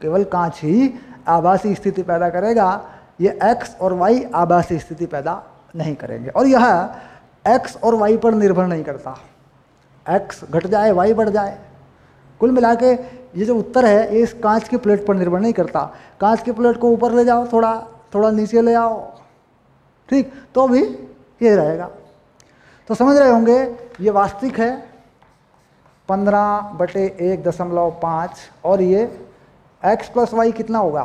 केवल कांच ही आभासी स्थिति पैदा करेगा। ये x और y आभासी स्थिति पैदा नहीं करेंगे। और यह x और y पर निर्भर नहीं करता, x घट जाए y बढ़ जाए, कुल मिला के ये जो उत्तर है ये इस कांच की प्लेट पर निर्भर नहीं करता। कांच की प्लेट को ऊपर ले जाओ, थोड़ा थोड़ा नीचे ले आओ, ठीक, तो भी ये रहेगा। तो समझ रहे होंगे ये वास्तविक है 15/1.5 और ये x + y कितना होगा,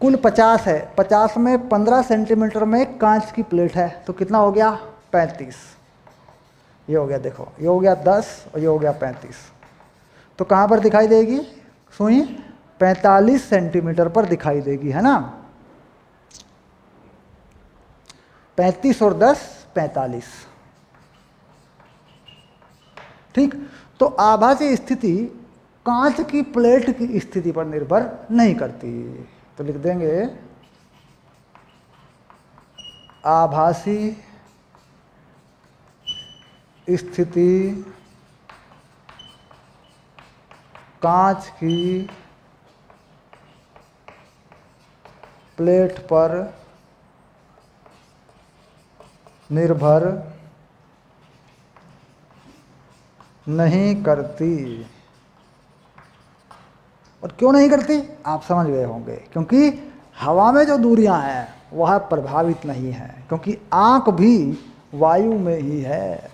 कुल 50 है, 50 में 15 सेंटीमीटर में कांच की प्लेट है तो कितना हो गया 35। ये हो गया, देखो ये हो गया 10 और ये हो गया 35। तो कहाँ पर दिखाई देगी सुई, 45 सेंटीमीटर पर दिखाई देगी, है ना। 35 और 10 45, ठीक। तो आभासी स्थिति कांच की प्लेट की स्थिति पर निर्भर नहीं करती। तो लिख देंगे आभासी स्थिति कांच की प्लेट पर निर्भर नहीं करती। और क्यों नहीं करती आप समझ गए होंगे, क्योंकि हवा में जो दूरियां हैं वह प्रभावित नहीं है, क्योंकि आँख भी वायु में ही है।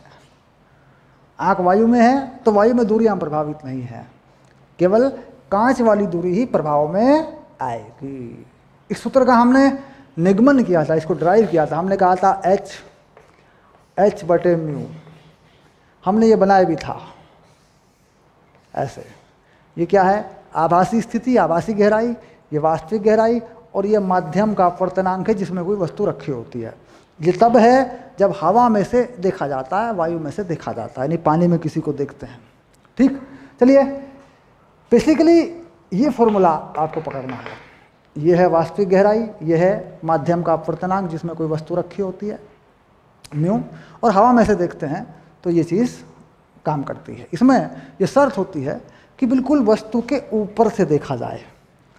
आँख वायु में है तो वायु में दूरियां प्रभावित नहीं है, केवल कांच वाली दूरी ही प्रभाव में आएगी। इस सूत्र का हमने निगमन किया था, इसको ड्राइव किया था, हमने कहा था H/μ, हमने ये बनाया भी था ऐसे। ये क्या है, आभासी स्थिति, आभासी गहराई, ये वास्तविक गहराई, और ये माध्यम का अपवर्तनांक है जिसमें कोई वस्तु रखी होती है। ये तब है जब हवा में से देखा जाता है, वायु में से देखा जाता है, यानी पानी में किसी को देखते हैं, ठीक। चलिए, बेसिकली ये फॉर्मूला आपको पकड़ना है। ये है वास्तविक गहराई, ये है माध्यम का अपवर्तनांक जिसमें कोई वस्तु रखी होती है म्यू, और हवा में से देखते हैं तो ये चीज़ काम करती है। इसमें ये शर्त होती है कि बिल्कुल वस्तु के ऊपर से देखा जाए।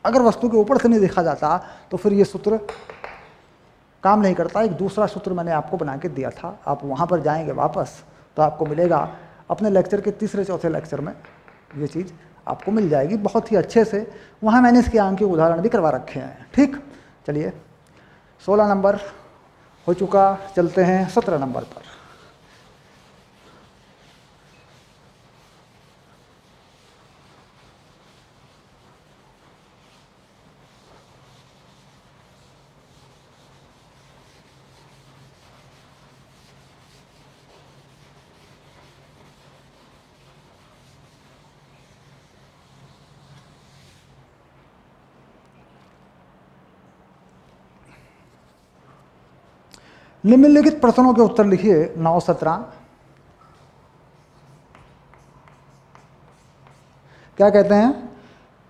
अगर वस्तु के ऊपर से नहीं देखा जाता तो फिर ये सूत्र काम नहीं करता। एक दूसरा सूत्र मैंने आपको बना के दिया था, आप वहाँ पर जाएंगे वापस तो आपको मिलेगा, अपने लेक्चर के तीसरे चौथे लेक्चर में ये चीज़ आपको मिल जाएगी बहुत ही अच्छे से। वहाँ मैंने इसके आंक के उदाहरण भी करवा रखे हैं, ठीक। चलिए, 16 नंबर हो चुका, चलते हैं 17 नंबर पर। निम्नलिखित प्रश्नों के उत्तर लिखिए 9-17। क्या कहते हैं,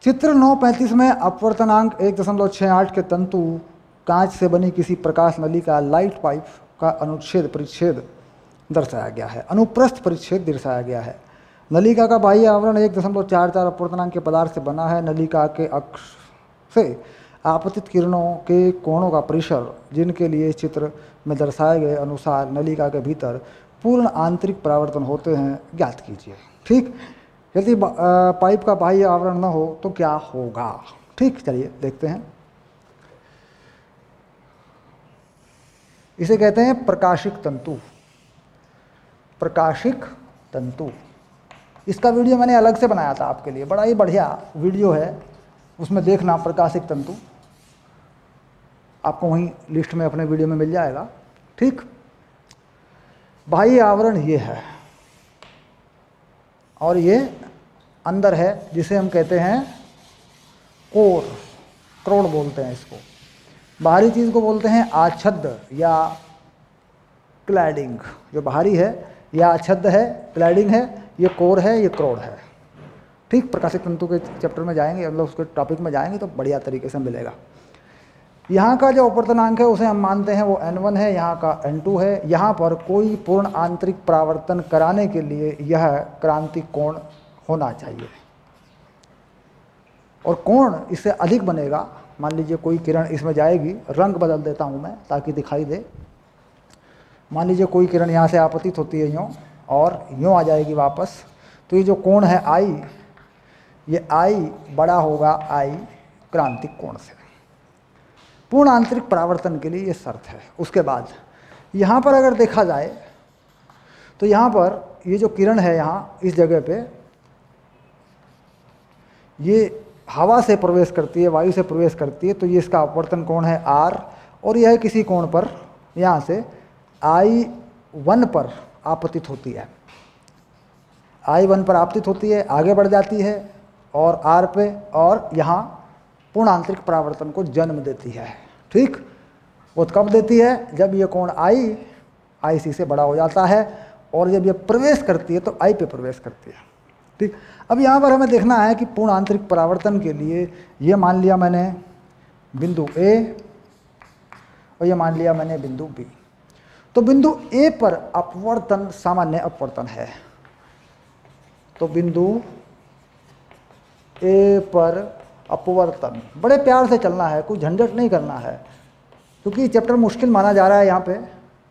चित्र 9:35 में अपवर्तनांक 1.68 के तंतु कांच से बनी किसी प्रकाश नली का लाइट पाइप का अनुच्छेद परिच्छेद दर्शाया गया है, अनुप्रस्थ परिच्छेद दर्शाया गया है। नलिका का बाह्य आवरण 1.44 अपवर्तनांक के पदार्थ से बना है। नलिका के अक्ष से आपतित किरणों के कोणों का परिसर, जिनके लिए चित्र में दर्शाए गए अनुसार नलिका के भीतर पूर्ण आंतरिक परावर्तन होते हैं, ज्ञात कीजिए, ठीक। यदि पाइप का बाह्य आवरण न हो तो क्या होगा, ठीक। चलिए देखते हैं। इसे कहते हैं प्रकाशिक तंतु, प्रकाशिक तंतु। इसका वीडियो मैंने अलग से बनाया था आपके लिए, बड़ा ही बढ़िया वीडियो है, उसमें देखना प्रकाशिक तंतु, आपको वहीं लिस्ट में अपने वीडियो में मिल जाएगा, ठीक। बाह्य आवरण ये है और ये अंदर है, जिसे हम कहते हैं कोर, क्रोड बोलते हैं इसको। बाहरी चीज़ को बोलते हैं आच्छद्य या क्लैडिंग। जो बाहरी है यह आच्छद्य है, क्लैडिंग है, ये कोर है, ये क्रोड है। ठीक, प्रकाशित तंतु के चैप्टर में जाएंगे, मतलब उसके टॉपिक में जाएंगे तो बढ़िया तरीके से मिलेगा। यहाँ का जो अपवर्तनांक है उसे हम मानते हैं वो n1 है, यहाँ का n2 है। यहाँ पर कोई पूर्ण आंतरिक परावर्तन कराने के लिए यह क्रांतिक कोण होना चाहिए, और कोण इससे अधिक बनेगा। मान लीजिए कोई किरण इसमें जाएगी, रंग बदल देता हूँ मैं ताकि दिखाई दे। मान लीजिए कोई किरण यहाँ से आपतित होती है यूँ और यूँ आ जाएगी वापस, तो ये जो कोण है I, ये I बड़ा होगा I क्रांतिक कोण से। पूर्ण आंतरिक परावर्तन के लिए ये शर्त है। उसके बाद यहाँ पर अगर देखा जाए तो यहाँ पर ये जो किरण है यहाँ इस जगह पे, ये हवा से प्रवेश करती है, वायु से प्रवेश करती है, तो ये इसका अपवर्तन कोण है R, और यह किसी कोण पर यहाँ से I1 पर आपतित होती है। I1 पर आपतित होती है, आगे बढ़ जाती है और R पे, और यहाँ पूर्ण आंतरिक परावर्तन को जन्म देती है। ठीक, वो कब देती है? जब ये कोण I IC से बड़ा हो जाता है, और जब ये प्रवेश करती है तो I पे प्रवेश करती है। ठीक, अब यहाँ पर हमें देखना है कि पूर्ण आंतरिक परावर्तन के लिए ये मान लिया मैंने बिंदु A और ये मान लिया मैंने बिंदु B। तो बिंदु A पर अपवर्तन सामान्य अपवर्तन है, तो बिंदु A पर अपवर्तन, बड़े प्यार से चलना है, कोई झंझट नहीं करना है, क्योंकि चैप्टर मुश्किल माना जा रहा है। यहाँ पे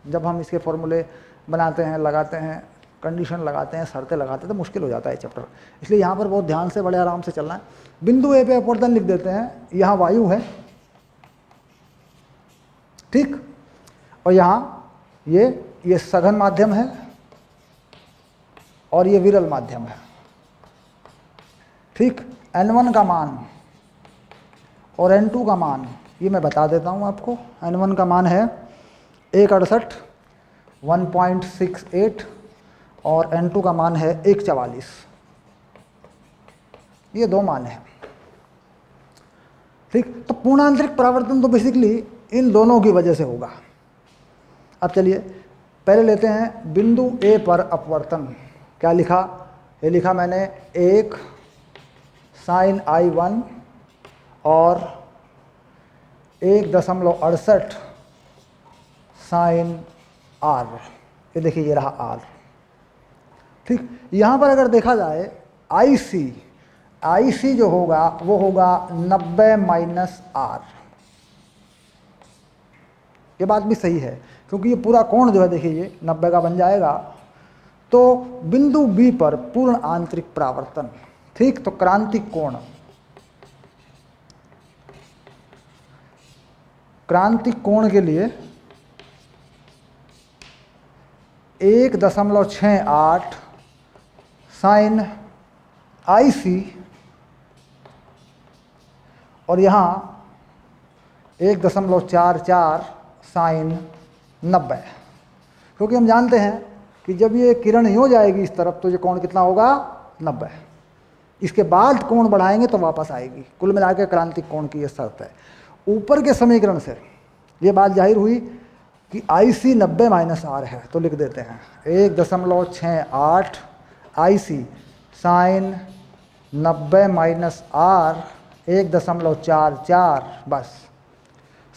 जब हम इसके फॉर्मूले बनाते हैं, लगाते हैं, कंडीशन लगाते हैं, शर्तें लगाते हैं, तो मुश्किल हो जाता है चैप्टर। इसलिए यहाँ पर बहुत ध्यान से, बड़े आराम से चलना है। बिंदु ए पे अपवर्तन लिख देते हैं, यहाँ वायु है, ठीक, और यहाँ ये सघन माध्यम है और ये विरल माध्यम है। ठीक, n1 का मान और n2 का मान ये मैं बता देता हूँ आपको। n1 का मान है 168 1.68 और n2 का मान है 144। ये दो मान है। ठीक, तो पूर्ण आंतरिक परावर्तन तो बेसिकली इन दोनों की वजह से होगा। अब चलिए पहले लेते हैं बिंदु A पर अपवर्तन। क्या लिखा? ये लिखा मैंने 1 sin I1 और 1.68 sin R। ये देखिए, ये रहा R। ठीक, यहाँ पर अगर देखा जाए IC जो होगा वो होगा 90 माइनस R। ये बात भी सही है, क्योंकि ये पूरा कोण जो है देखिए ये 90 का बन जाएगा। तो बिंदु B पर पूर्ण आंतरिक परावर्तन, ठीक, तो क्रांतिक कोण, क्रांतिक कोण के लिए 1.68 साइन IC और यहाँ 1.44 साइन 90, क्योंकि हम जानते हैं कि जब ये किरण यूँ जाएगी इस तरफ तो ये कोण कितना होगा? 90। इसके बाद कोण बढ़ाएंगे तो वापस आएगी। कुल मिलाकर क्रांतिक कोण की ये शर्त है। ऊपर के समीकरण से ये बात जाहिर हुई कि IC 90 माइनस R है, तो लिख देते हैं 1.68 IC साइन 90 माइनस R 1.44, बस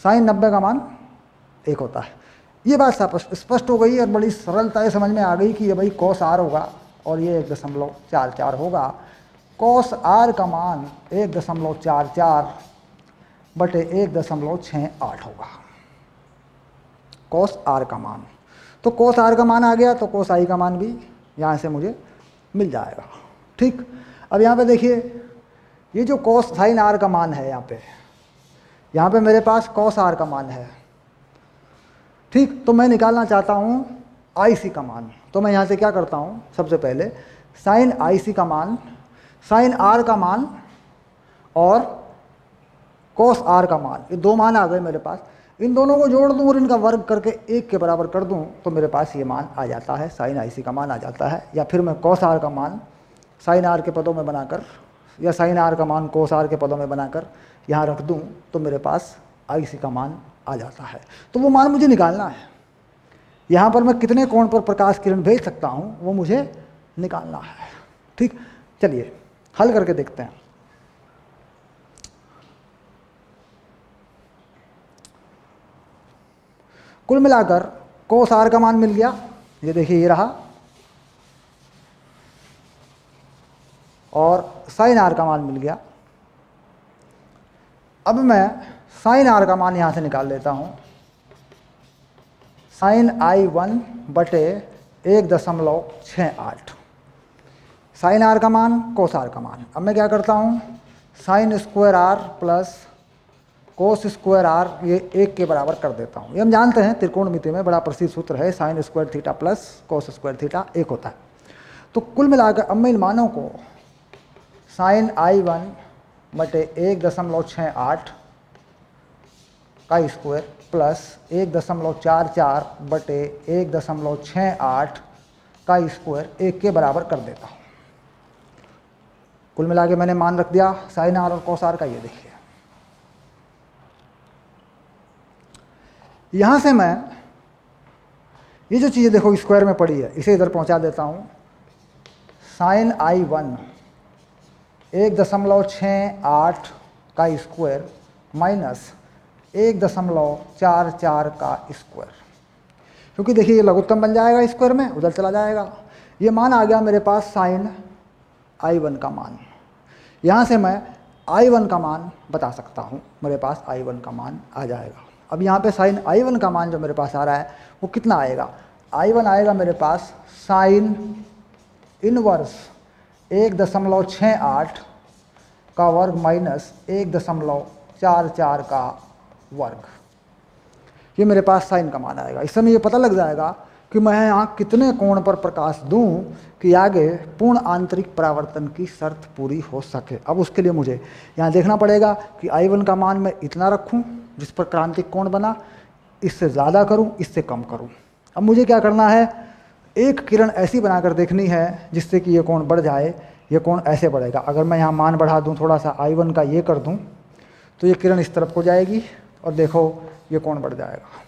साइन 90 का मान 1 होता है। ये बात स्पष्ट हो गई और बड़ी सरलता से समझ में आ गई कि ये भाई cos R होगा और ये 1.44 होगा। cos R का मान 1.44 बटे 1.68 होगा, cos R का मान। तो cos R का मान आ गया, तो cos I का मान भी यहाँ से मुझे मिल जाएगा। ठीक, अब यहाँ पे देखिए ये जो cos sin R का मान है, यहाँ पे मेरे पास cos R का मान है। ठीक, तो मैं निकालना चाहता हूँ IC का मान। तो मैं यहाँ से क्या करता हूँ, सबसे पहले साइन IC का मान, साइन R का मान और cos R का मान, ये दो मान आ गए मेरे पास। इन दोनों को जोड़ दूँ और इनका वर्ग करके 1 के बराबर कर दूँ तो मेरे पास ये मान आ जाता है, साइन IC का मान आ जाता है। या फिर मैं cos R का मान साइन R के पदों में बनाकर, या साइन R का मान cos R के पदों में बनाकर यहाँ रख दूँ तो मेरे पास IC का मान आ जाता है। तो वो मान मुझे निकालना है। यहाँ पर मैं कितने कोण पर प्रकाश किरण भेज सकता हूँ वो मुझे निकालना है। ठीक, चलिए हल करके देखते हैं। कुल मिलाकर कोस आर का मान मिल गया, ये देखिए ये रहा, और साइन आर का मान मिल गया। अब मैं साइन आर का मान यहाँ से निकाल लेता हूँ, साइन I1 बटे 1.68, साइन आर का मान कोस आर का मान। अब मैं क्या करता हूँ, sine square R plus cos square R ये 1 के बराबर कर देता हूँ। ये हम जानते हैं त्रिकोणमिति में बड़ा प्रसिद्ध सूत्र है, sine square theta plus cos square theta 1 होता है। तो कुल मिलाकर अब मैं इन मानों को साइन I1 बटे 1.68 का स्क्वायर प्लस 1.44 बटे 1.68 का स्क्वायर 1 के बराबर कर देता हूँ। कुल मिला के मैंने मान रख दिया साइन आर और कोस आर का। ये देखिए यहाँ से मैं ये जो चीज़ें देखो स्क्वायर में पड़ी है इसे इधर पहुँचा देता हूँ। साइन I1 1.68 का स्क्वायर माइनस 1.44 का स्क्वायर, क्योंकि देखिए ये लघुत्तम बन जाएगा स्क्वायर में, उधर चला जाएगा। ये मान आ गया मेरे पास साइन I1 का मान। यहाँ से मैं I1 का मान बता सकता हूँ, मेरे पास I1 का मान आ जाएगा। अब यहाँ पे साइन I1 का मान जो मेरे पास आ रहा है वो कितना आएगा, I1 आएगा मेरे पास साइन इनवर्स 1.68 का वर्ग माइनस 1.44 का वर्ग। ये मेरे पास साइन का मान आएगा। इस समय ये पता लग जाएगा कि मैं यहाँ कितने कोण पर प्रकाश दूं कि आगे पूर्ण आंतरिक परावर्तन की शर्त पूरी हो सके। अब उसके लिए मुझे यहाँ देखना पड़ेगा कि I1 का मान मैं इतना रखूँ जिस पर क्रांतिक कोण बना, इससे ज़्यादा करूँ, इससे कम करूँ। अब मुझे क्या करना है, एक किरण ऐसी बनाकर देखनी है जिससे कि ये कोण बढ़ जाए, ये कोण ऐसे बढ़ेगा। अगर मैं यहाँ मान बढ़ा दूँ थोड़ा सा, I1 का ये कर दूँ तो ये किरण इस तरफ को जाएगी और देखो ये कोण बढ़ जाएगा।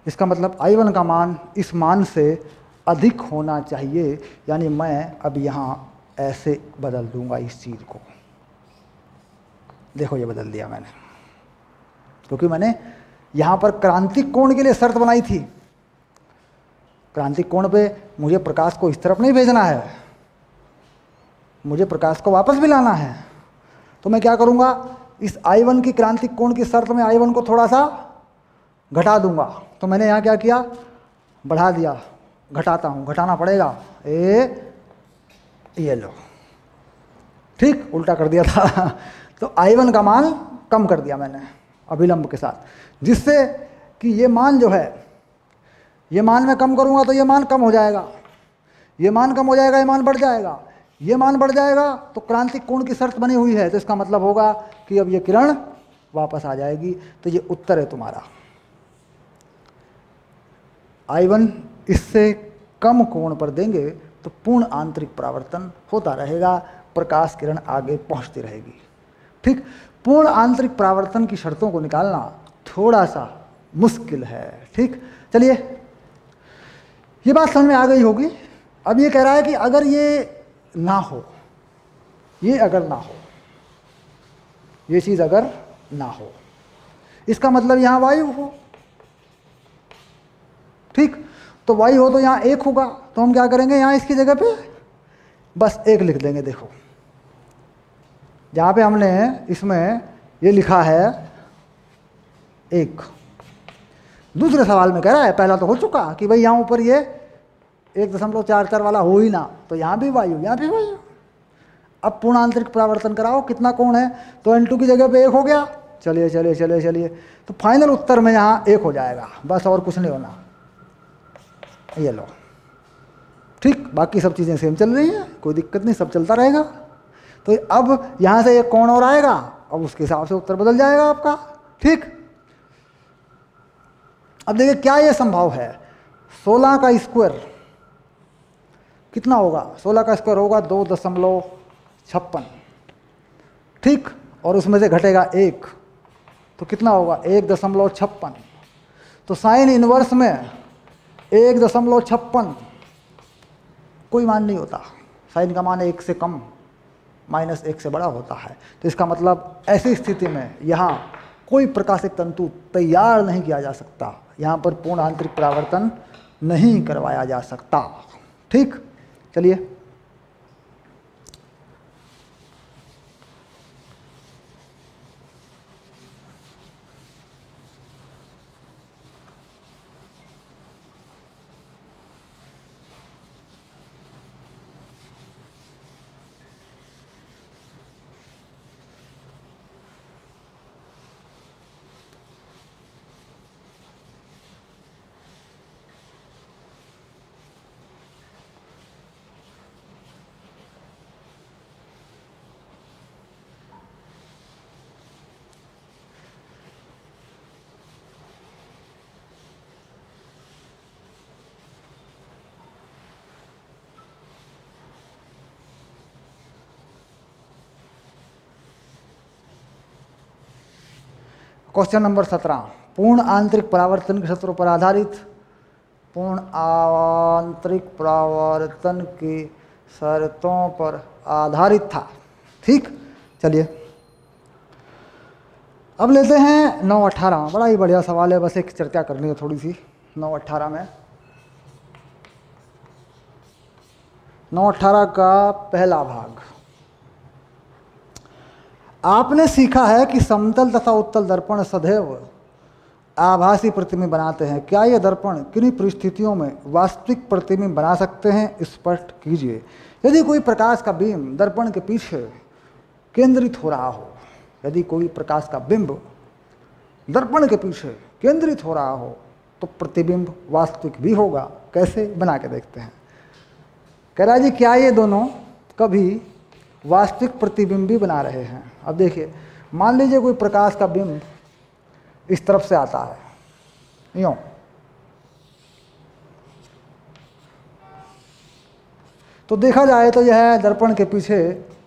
इसका मतलब I1 का मान इस मान से अधिक होना चाहिए, यानी मैं अब यहाँ ऐसे बदल दूंगा इस चीज़ को। देखो ये बदल दिया मैंने, क्योंकि मैंने यहाँ पर क्रांतिक कोण के लिए शर्त बनाई थी। क्रांतिक कोण पे मुझे प्रकाश को इस तरफ नहीं भेजना है, मुझे प्रकाश को वापस भी लाना है। तो मैं क्या करूँगा, इस I1 की क्रांतिक कोण की शर्त में I1 को थोड़ा सा घटा दूंगा। तो मैंने यहाँ क्या किया, बढ़ा दिया, घटाता हूँ, घटाना पड़ेगा, ये लो, ठीक उल्टा कर दिया था। तो I1 का मान कम कर दिया मैंने अभिलंब के साथ, जिससे कि ये मान जो है, ये मान मैं कम करूँगा तो ये मान कम हो जाएगा, ये मान कम हो जाएगा, ये मान बढ़ जाएगा, ये मान बढ़ जाएगा। तो क्रांतिक कोण की शर्त बनी हुई है, तो इसका मतलब होगा कि अब ये किरण वापस आ जाएगी। तो ये उत्तर है तुम्हारा। I1 इससे कम कोण पर देंगे तो पूर्ण आंतरिक परावर्तन होता रहेगा, प्रकाश किरण आगे पहुंचती रहेगी। ठीक, पूर्ण आंतरिक परावर्तन की शर्तों को निकालना थोड़ा सा मुश्किल है। ठीक, चलिए ये बात समझ में आ गई होगी। अब ये कह रहा है कि अगर ये ना हो, ये अगर ना हो, ये चीज़ अगर ना हो, इसका मतलब यहाँ वायु हो। ठीक, तो वायु हो तो यहाँ 1 होगा, तो हम क्या करेंगे, यहाँ इसकी जगह पे बस 1 लिख देंगे। देखो जहाँ पे हमने इसमें ये लिखा है 1, दूसरे सवाल में कह रहा है, पहला तो हो चुका कि भाई यहाँ ऊपर ये 1.44 वाला हो ही ना, तो यहाँ भी वायु, यहाँ भी वायु। अब पूर्ण आंतरिक परावर्तन कराओ, कितना कोण है, तो N2 की जगह पे 1 हो गया। चलिए चलिए चलिए चलिए, तो फाइनल उत्तर में यहाँ 1 हो जाएगा, बस और कुछ नहीं होना। ये लो, ठीक, बाकी सब चीज़ें सेम चल रही हैं, कोई दिक्कत नहीं, सब चलता रहेगा। तो अब यहाँ से एक कोण और आएगा, अब उसके हिसाब से उत्तर बदल जाएगा आपका। ठीक, अब देखिए क्या ये संभव है, 16 का स्क्वायर कितना होगा, 16 का स्क्वायर होगा 2.56। ठीक, और उसमें से घटेगा 1, तो कितना होगा 1.56। तो साइन इनवर्स में 1.56 कोई मान नहीं होता, साइन का मान 1 से कम, -1 से बड़ा होता है। तो इसका मतलब ऐसी स्थिति में यहाँ कोई प्रकाशिक तंतु तैयार नहीं किया जा सकता, यहाँ पर पूर्ण आंतरिक परावर्तन नहीं करवाया जा सकता। ठीक, चलिए क्वेश्चन नंबर 17, पूर्ण आंतरिक परावर्तन के शर्तों पर आधारित, पूर्ण आंतरिक परावर्तन की शर्तों पर आधारित था। ठीक, चलिए अब लेते हैं 9-18। बड़ा ही बढ़िया सवाल है, बस एक चर्चा करनी है थोड़ी सी 9-18 में। 9-18 का पहला भाग, आपने सीखा है कि समतल तथा उत्तल दर्पण सदैव आभासी प्रतिबिंब बनाते हैं। क्या ये दर्पण किन्हीं परिस्थितियों में वास्तविक प्रतिबिंब बना सकते हैं? स्पष्ट कीजिए। यदि कोई प्रकाश का बिंब दर्पण के पीछे केंद्रित हो रहा हो, यदि कोई प्रकाश का बिंब दर्पण के पीछे केंद्रित हो रहा हो तो प्रतिबिंब वास्तविक भी होगा। कैसे, बना के देखते हैं। कह रहा है जी, क्या ये दोनों कभी वास्तविक प्रतिबिंब भी बना रहे हैं? अब देखिए, मान लीजिए कोई प्रकाश का बिंब इस तरफ से आता है, यूं, तो देखा जाए तो यह दर्पण के पीछे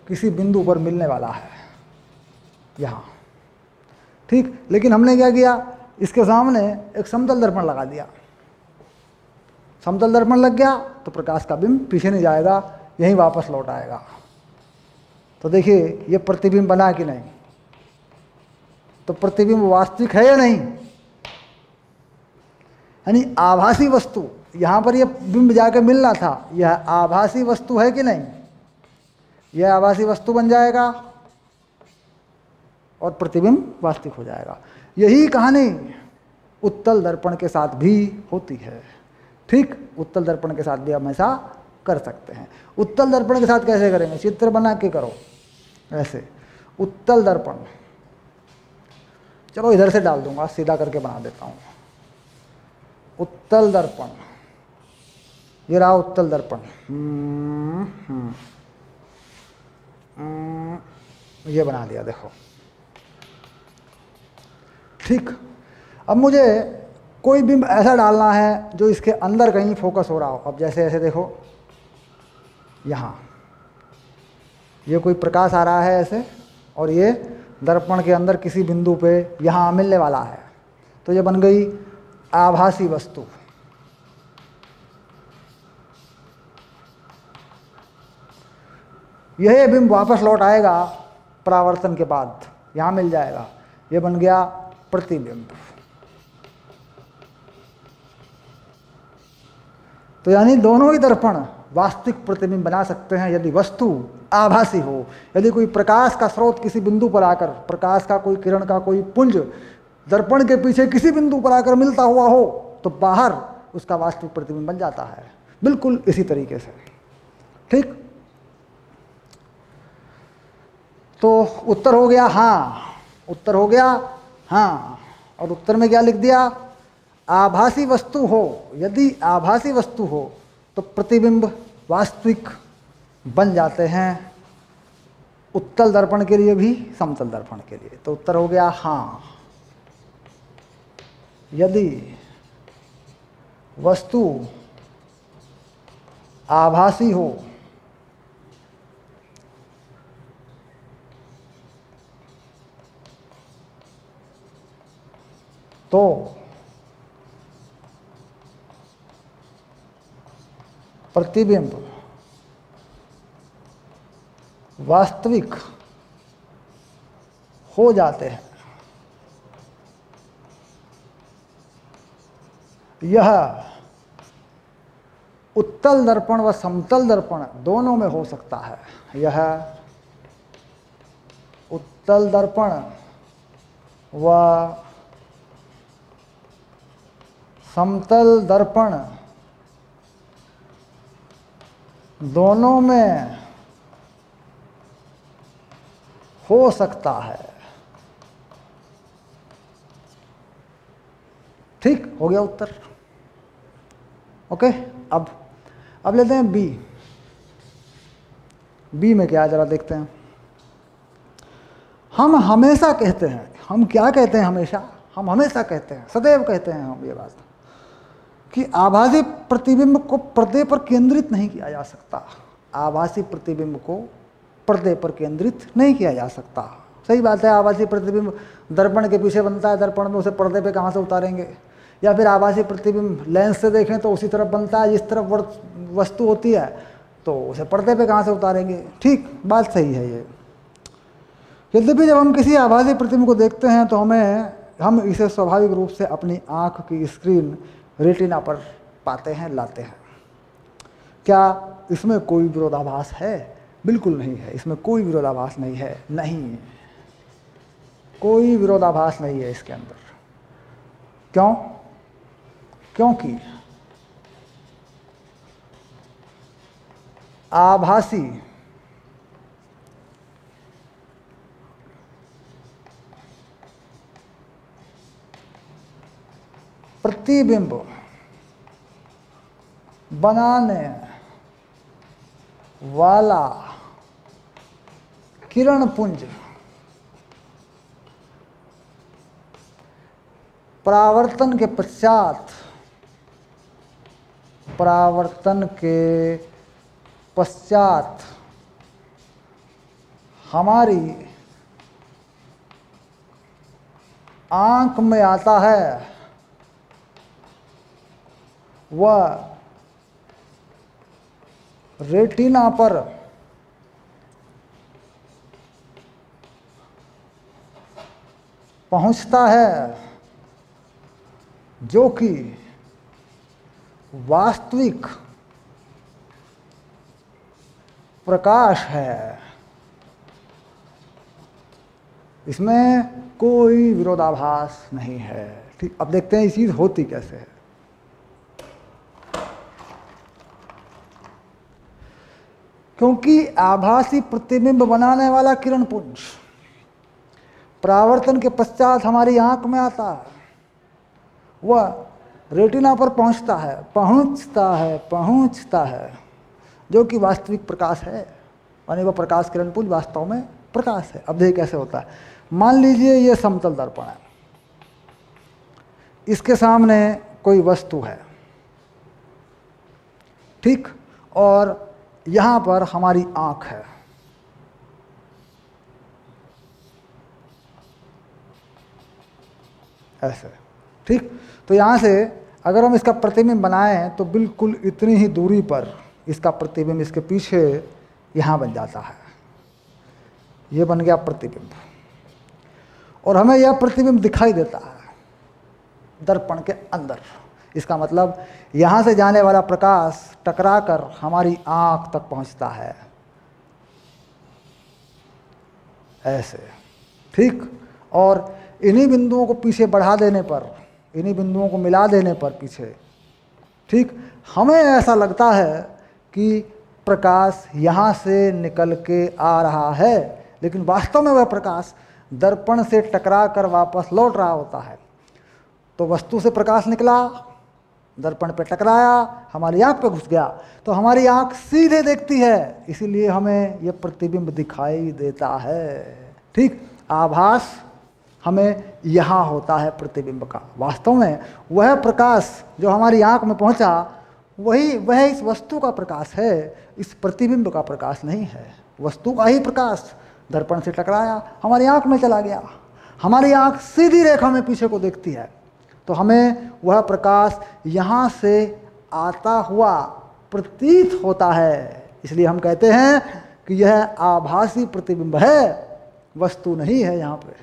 किसी बिंदु पर मिलने वाला है यहाँ। ठीक, लेकिन हमने क्या किया, इसके सामने एक समतल दर्पण लगा दिया। समतल दर्पण लग गया तो प्रकाश का बिंब पीछे नहीं जाएगा, यहीं वापस लौट आएगा। तो देखिए ये प्रतिबिंब बना कि नहीं, तो प्रतिबिंब वास्तविक है या नहीं? यानी आभासी वस्तु, यहाँ पर ये बिंब जाके मिलना था, यह आभासी वस्तु है कि नहीं? यह आभासी वस्तु बन जाएगा और प्रतिबिंब वास्तविक हो जाएगा। यही कहानी उत्तल दर्पण के साथ भी होती है। ठीक, उत्तल दर्पण के साथ भी हमेशा कर सकते हैं। उत्तल दर्पण के साथ कैसे करेंगे? चित्र बना के करो ऐसे। उत्तल दर्पण, चलो इधर से डाल दूंगा, सीधा करके बना देता हूँ। उत्तल दर्पण, ये रहा उत्तल दर्पण। ये बना दिया, देखो। ठीक, अब मुझे कोई बिंब ऐसा डालना है जो इसके अंदर कहीं फोकस हो रहा हो। अब जैसे ऐसे देखो, यहाँ ये कोई प्रकाश आ रहा है ऐसे, और ये दर्पण के अंदर किसी बिंदु पे यहाँ मिलने वाला है, तो ये बन गई आभासी वस्तु। यह बिंब वापस लौट आएगा परावर्तन के बाद, यहाँ मिल जाएगा, ये बन गया प्रतिबिंब। तो यानी दोनों ही दर्पण वास्तविक प्रतिबिंब बना सकते हैं यदि वस्तु आभासी हो। यदि कोई प्रकाश का स्रोत किसी बिंदु पर आकर, प्रकाश का कोई किरण का कोई पुंज दर्पण के पीछे किसी बिंदु पर आकर मिलता हुआ हो, तो बाहर उसका वास्तविक प्रतिबिंब बन जाता है। बिल्कुल इसी तरीके से। ठीक, तो उत्तर हो गया हाँ, उत्तर हो गया हाँ। और उत्तर में क्या लिख दिया? आभासी वस्तु हो, यदि आभासी वस्तु हो तो प्रतिबिंब वास्तविक बन जाते हैं, उत्तल दर्पण के लिए भी, समतल दर्पण के लिए। तो उत्तर हो गया हाँ। यदि वस्तु आभासी हो तो प्रतिबिंब वास्तविक हो जाते हैं। यह उत्तल दर्पण व समतल दर्पण दोनों में हो सकता है। यह उत्तल दर्पण व समतल दर्पण दोनों में हो सकता है। ठीक हो गया उत्तर। ओके, अब लेते हैं बी। बी में क्या है जरा देखते हैं। हम हमेशा कहते हैं, हम क्या कहते हैं हमेशा, हम हमेशा कहते हैं, सदैव कहते हैं हम ये बात कि आभासी प्रतिबिंब को पर्दे पर केंद्रित नहीं किया जा सकता। आभासी प्रतिबिंब को पर्दे पर केंद्रित नहीं किया जा सकता। सही बात है, आभासी प्रतिबिंब दर्पण के पीछे बनता है, दर्पण में उसे पर्दे पे कहाँ से उतारेंगे। या फिर आभासी प्रतिबिंब लेंस से देखें तो उसी तरफ बनता है, जिस तरफ वस्तु होती है, तो उसे पर्दे पे कहाँ से उतारेंगे। ठीक, बात सही है ये। यद्यपि जब हम किसी आभासी प्रतिबिंब को देखते हैं तो हम इसे स्वाभाविक रूप से अपनी आँख की स्क्रीन रेटिना पर पाते हैं, लाते हैं। क्या इसमें कोई विरोधाभास है? बिल्कुल नहीं है, इसमें कोई विरोधाभास नहीं है। नहीं, कोई विरोधाभास नहीं है इसके अंदर। क्यों? क्योंकि आभासी प्रतिबिंब बनाने वाला किरण पुंज परावर्तन के पश्चात हमारी आंख में आता है, वह रेटिना पर पहुंचता है, जो कि वास्तविक प्रकाश है। इसमें कोई विरोधाभास नहीं है। ठीक, अब देखते हैं ये चीज होती कैसे है। क्योंकि आभासी प्रतिबिंब बनाने वाला किरण पुंज परावर्तन के पश्चात हमारी आंख में आता है, वह रेटिना पर पहुंचता है, जो कि वास्तविक प्रकाश है। यानी वह प्रकाश किरण पुंज वास्तव में प्रकाश है। अब देखिए कैसे होता है। मान लीजिए ये समतल दर्पण है, इसके सामने कोई वस्तु है, ठीक, और यहां पर हमारी आंख है। ऐसे, ठीक। तो यहां से अगर हम इसका प्रतिबिंब बनाएं तो बिल्कुल इतनी ही दूरी पर इसका प्रतिबिंब इसके पीछे यहां बन जाता है। ये बन गया प्रतिबिंब, और हमें यह प्रतिबिंब दिखाई देता है दर्पण के अंदर। इसका मतलब यहाँ से जाने वाला प्रकाश टकराकर हमारी आँख तक पहुँचता है, ऐसे, ठीक। और इन्हीं बिंदुओं को पीछे बढ़ा देने पर, इन्हीं बिंदुओं को मिला देने पर पीछे, ठीक, हमें ऐसा लगता है कि प्रकाश यहाँ से निकल के आ रहा है, लेकिन वास्तव में वह प्रकाश दर्पण से टकरा कर वापस लौट रहा होता है। तो वस्तु से प्रकाश निकला, दर्पण पे टकराया, हमारी आंख पे घुस गया, तो हमारी आंख सीधे देखती है, इसीलिए हमें यह प्रतिबिंब दिखाई देता है, ठीक। आभास हमें यहाँ होता है प्रतिबिंब का। वास्तव में वह प्रकाश जो हमारी आंख में पहुँचा, वह इस वस्तु का प्रकाश है, इस प्रतिबिंब का प्रकाश नहीं है। वस्तु का ही प्रकाश दर्पण से टकराया, हमारी आंख में चला गया, हमारी आंख सीधी रेखा में पीछे को देखती है, तो हमें वह प्रकाश यहाँ से आता हुआ प्रतीत होता है। इसलिए हम कहते हैं कि यह आभासी प्रतिबिंब है, वस्तु नहीं है यहाँ पे।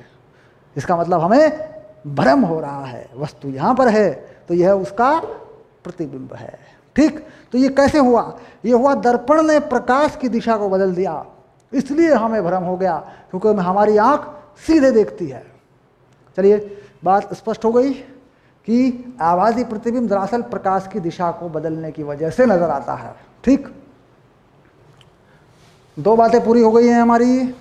इसका मतलब हमें भ्रम हो रहा है, वस्तु यहाँ पर है तो यह उसका प्रतिबिंब है। ठीक, तो ये कैसे हुआ? ये हुआ दर्पण ने प्रकाश की दिशा को बदल दिया, इसलिए हमें भ्रम हो गया, क्योंकि हमारी आंख सीधे देखती है। चलिए, बात स्पष्ट हो गई कि आभासी प्रतिबिंब दरअसल प्रकाश की दिशा को बदलने की वजह से नजर आता है। ठीक, दो बातें पूरी हो गई हैं हमारी।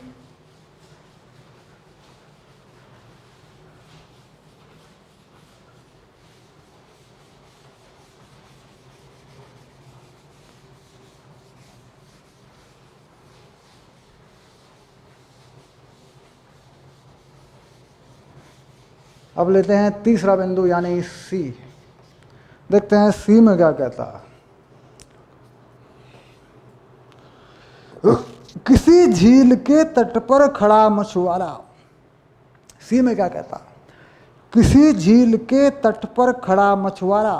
अब लेते हैं तीसरा बिंदु यानी सी। देखते हैं सी में क्या कहता है। किसी झील के तट पर खड़ा मछुआरा, सी में क्या कहता? किसी झील के तट पर खड़ा मछुआरा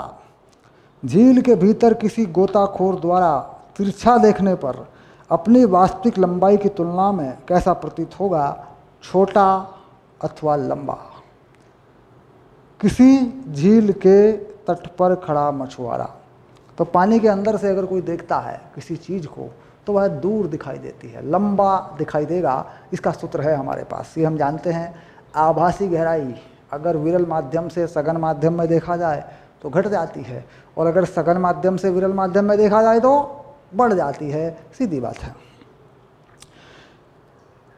झील के भीतर किसी गोताखोर द्वारा तिरछा देखने पर अपनी वास्तविक लंबाई की तुलना में कैसा प्रतीत होगा, छोटा अथवा लंबा। किसी झील के तट पर खड़ा मछुआरा, तो पानी के अंदर से अगर कोई देखता है किसी चीज़ को तो वह दूर दिखाई देती है, लंबा दिखाई देगा। इसका सूत्र है हमारे पास, ये हम जानते हैं। आभासी गहराई अगर विरल माध्यम से सघन माध्यम में देखा जाए तो घट जाती है, और अगर सघन माध्यम से विरल माध्यम में देखा जाए तो बढ़ जाती है, सीधी बात है।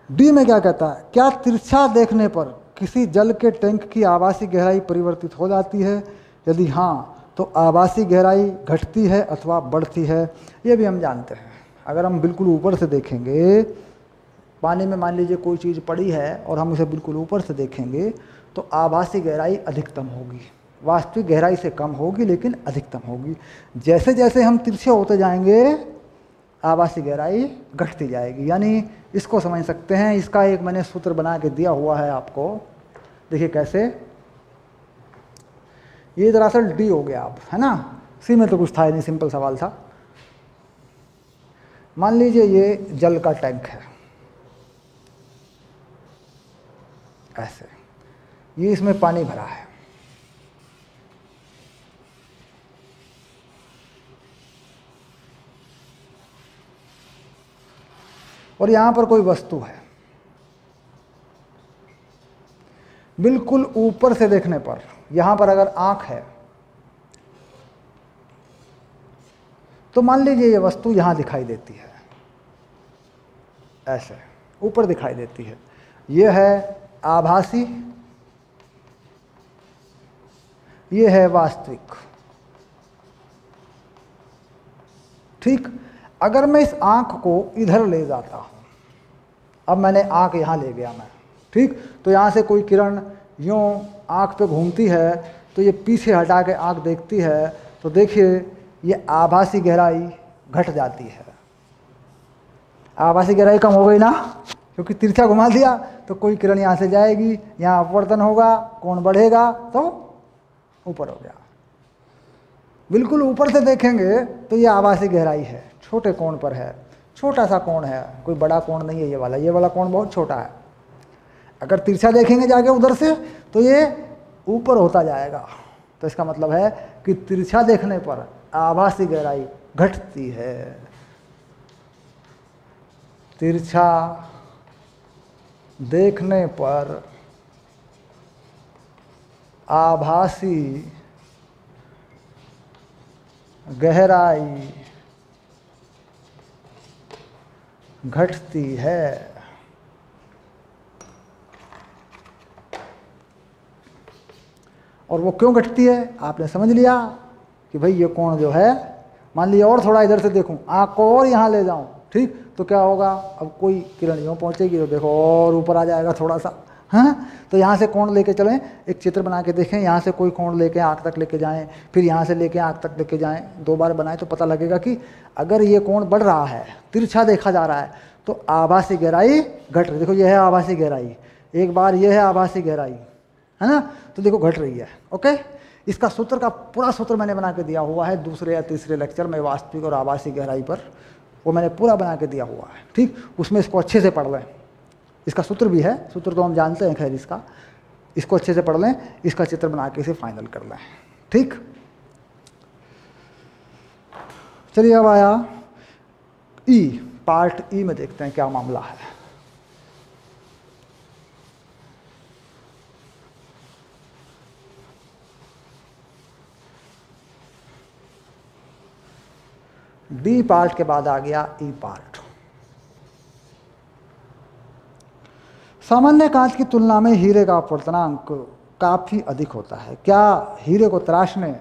डी में क्या कहता है? क्या तिरछा देखने पर किसी जल के टैंक की आभासी गहराई परिवर्तित हो जाती है? यदि हाँ तो आभासी गहराई घटती है अथवा बढ़ती है? ये भी हम जानते हैं। अगर हम बिल्कुल ऊपर से देखेंगे, पानी में मान लीजिए कोई चीज़ पड़ी है और हम उसे बिल्कुल ऊपर से देखेंगे तो आभासी गहराई अधिकतम होगी, वास्तविक गहराई से कम होगी लेकिन अधिकतम होगी। जैसे जैसे हम तिरछे होते जाएंगे आभासी गहराई घटती जाएगी। यानी इसको समझ सकते हैं, इसका एक मैंने सूत्र बना के दिया हुआ है आपको, देखिए कैसे। ये दरअसल डी हो गया अब, है ना। सी में तो कुछ था ही नहीं, सिंपल सवाल था। मान लीजिए ये जल का टैंक है, ऐसे, ये इसमें पानी भरा है, और यहां पर कोई वस्तु है। बिल्कुल ऊपर से देखने पर यहां पर अगर आंख है तो मान लीजिए ये वस्तु यहां दिखाई देती है, ऐसे ऊपर दिखाई देती है। ये है आभासी, ये है वास्तविक। ठीक, अगर मैं इस आंख को इधर ले जाता हूं, अब मैंने आंख यहां ले गया मैं, ठीक, तो यहां से कोई किरण यूं आंख पे घूमती है तो ये पीछे हटा के आंख देखती है, तो देखिए ये आभासी गहराई घट जाती है। आभासी गहराई कम हो गई ना, क्योंकि तिरछा घुमा दिया तो कोई किरण यहाँ से जाएगी, यहाँ अपवर्तन होगा, कोण बढ़ेगा तो ऊपर हो गया। बिल्कुल ऊपर से देखेंगे तो ये आभासी गहराई है, छोटे कोण पर है, छोटा सा कोण है, कोई बड़ा कोण नहीं है। ये वाला कोण बहुत छोटा है। अगर तिरछा देखेंगे जाके उधर से तो ये ऊपर होता जाएगा। तो इसका मतलब है कि तिरछा देखने पर आभासी गहराई घटती है। तिरछा देखने पर आभासी गहराई घटती है। और वो क्यों घटती है आपने समझ लिया कि भाई ये कोण जो है, मान लिया और थोड़ा इधर से देखूं, आँख को और यहाँ ले जाऊं, ठीक, तो क्या होगा, अब कोई किरण यूँ पहुँचेगी तो देखो और ऊपर आ जाएगा थोड़ा सा, हाँ। तो यहाँ से कोण लेके चलें, एक चित्र बना के देखें, यहाँ से कोई कोण लेके आँख तक लेके जाएं, फिर यहाँ से लेके आँख तक लेके जाएं, 2 बार बनाएं तो पता लगेगा कि अगर ये कोण बढ़ रहा है, तिरछा देखा जा रहा है, तो आभासी गहराई घट रही। देखो ये है आभासी गहराई, एक बार ये है आभासी गहराई, है ना, तो देखो घट रही है। ओके, इसका सूत्र का पूरा सूत्र मैंने बना के दिया हुआ है दूसरे या तीसरे लेक्चर में, वास्तविक और आभासी गहराई पर, वो मैंने पूरा बना के दिया हुआ है, ठीक। उसमें इसको अच्छे से पढ़ लें, इसका सूत्र भी है, सूत्र तो हम जानते हैं खैर इसका, इसको अच्छे से पढ़ लें, इसका चित्र बना के इसे फाइनल कर लें, ठीक। चलिए अब आया ई, पार्ट ई में देखते हैं क्या मामला है। डी पार्ट के बाद आ गया ई पार्ट। सामान्य कांच की तुलना में हीरे का अपवर्तनांक काफ़ी अधिक होता है। क्या हीरे को तराशने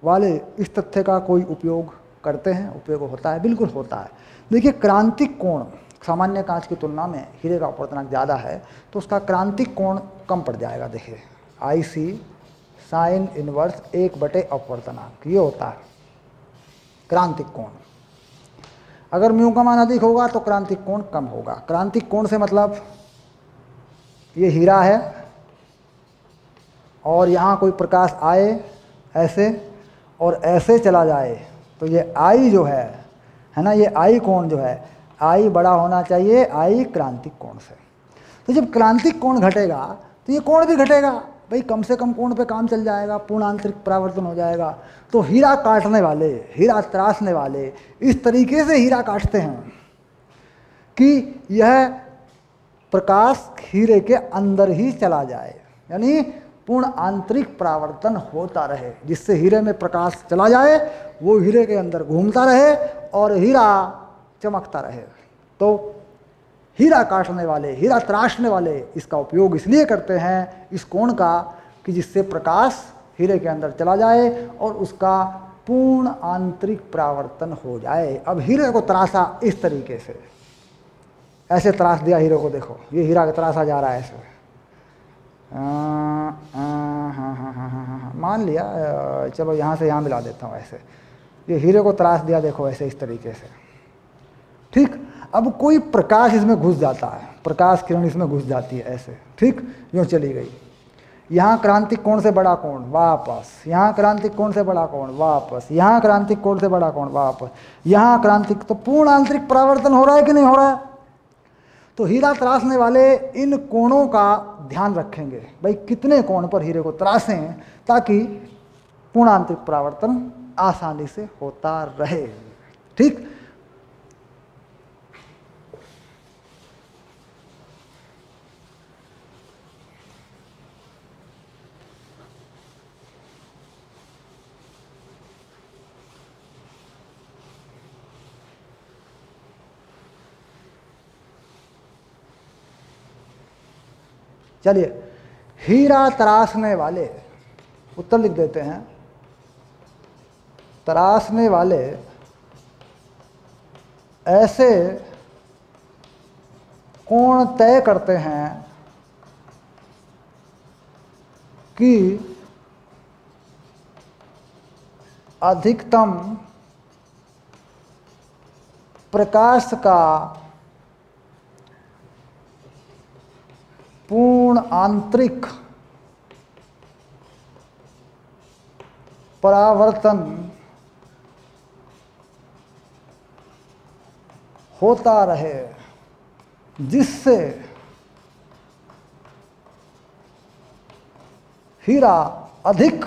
वाले इस तथ्य का कोई उपयोग करते हैं? उपयोग होता है, बिल्कुल होता है। देखिए, क्रांतिक कोण सामान्य कांच की तुलना में हीरे का अपवर्तनांक ज़्यादा है तो उसका क्रांतिक कोण कम पड़ जाएगा। देखिए, IC साइन इनवर्स 1/, अपवर्तनांक ये होता है क्रांतिक कोण। अगर म्यू का मान अधिक होगा तो क्रांतिक कोण कम होगा। क्रांतिक कोण से मतलब ये हीरा है और यहाँ कोई प्रकाश आए ऐसे और ऐसे चला जाए तो ये I जो है ना, ये I कोण जो है, I बड़ा होना चाहिए I क्रांतिक कोण से। तो जब क्रांतिक कोण घटेगा तो ये कोण भी घटेगा भाई, कम से कम कोण पे काम चल जाएगा, पूर्ण आंतरिक परावर्तन हो जाएगा। तो हीरा काटने वाले, हीरा तराशने वाले इस तरीके से हीरा काटते हैं कि यह प्रकाश हीरे के अंदर ही चला जाए, यानी पूर्ण आंतरिक परावर्तन होता रहे, जिससे हीरे में प्रकाश चला जाए, वो हीरे के अंदर घूमता रहे और हीरा चमकता रहे। तो हीरा काटने वाले, हीरा तराशने वाले इसका उपयोग इसलिए करते हैं इस कोण का कि जिससे प्रकाश हीरे के अंदर चला जाए और उसका पूर्ण आंतरिक परावर्तन हो जाए। अब हीरे को तराशा इस तरीके से, ऐसे तराश दिया हीरे को, देखो ये हीरा का तराशा जा रहा है ऐसे, हाँ, मान लिया, चलो यहाँ से यहाँ मिला देता हूँ ऐसे। ये हीरे को तराश दिया, देखो ऐसे इस तरीके से, ठीक। अब कोई प्रकाश इसमें घुस जाता है, प्रकाश किरण इसमें घुस जाती है ऐसे, ठीक, यूँ चली गई। यहाँ क्रांतिक कोण से बड़ा कोण वापस, यहाँ क्रांतिक कोण से बड़ा कोण वापस, यहाँ क्रांतिक कोण से बड़ा कोण वापस, यहाँ क्रांतिक, तो पूर्ण आंतरिक परावर्तन हो रहा है कि नहीं हो रहा है? तो हीरा तराशने वाले इन कोणों का ध्यान रखेंगे, भाई कितने कोण पर हीरे को तराशें ताकि पूर्ण आंतरिक परावर्तन आसानी से होता रहे, ठीक। चलिए, हीरा तराशने वाले, उत्तर लिख देते हैं, तराशने वाले ऐसे कोण तय करते हैं कि अधिकतम प्रकाश का पूर्ण आंतरिक परावर्तन होता रहे, जिससे हीरा अधिक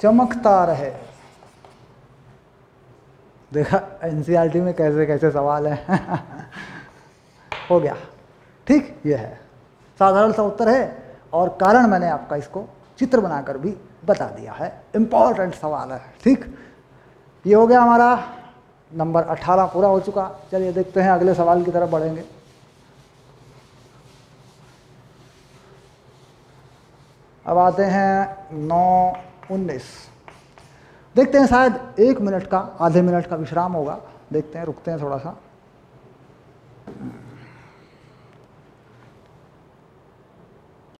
चमकता रहे। देखा एनसीईआरटी में कैसे कैसे सवाल है हो गया, ठीक। ये है साधारण सा उत्तर है और कारण मैंने आपका इसको चित्र बनाकर भी बता दिया है, इम्पोर्टेंट सवाल है, ठीक। ये हो गया हमारा नंबर 18 पूरा हो चुका। चलिए देखते हैं अगले सवाल की तरफ बढ़ेंगे। अब आते हैं 9-19। देखते हैं, शायद 1 मिनट का, आधे मिनट का विश्राम होगा, देखते हैं, रुकते हैं थोड़ा सा।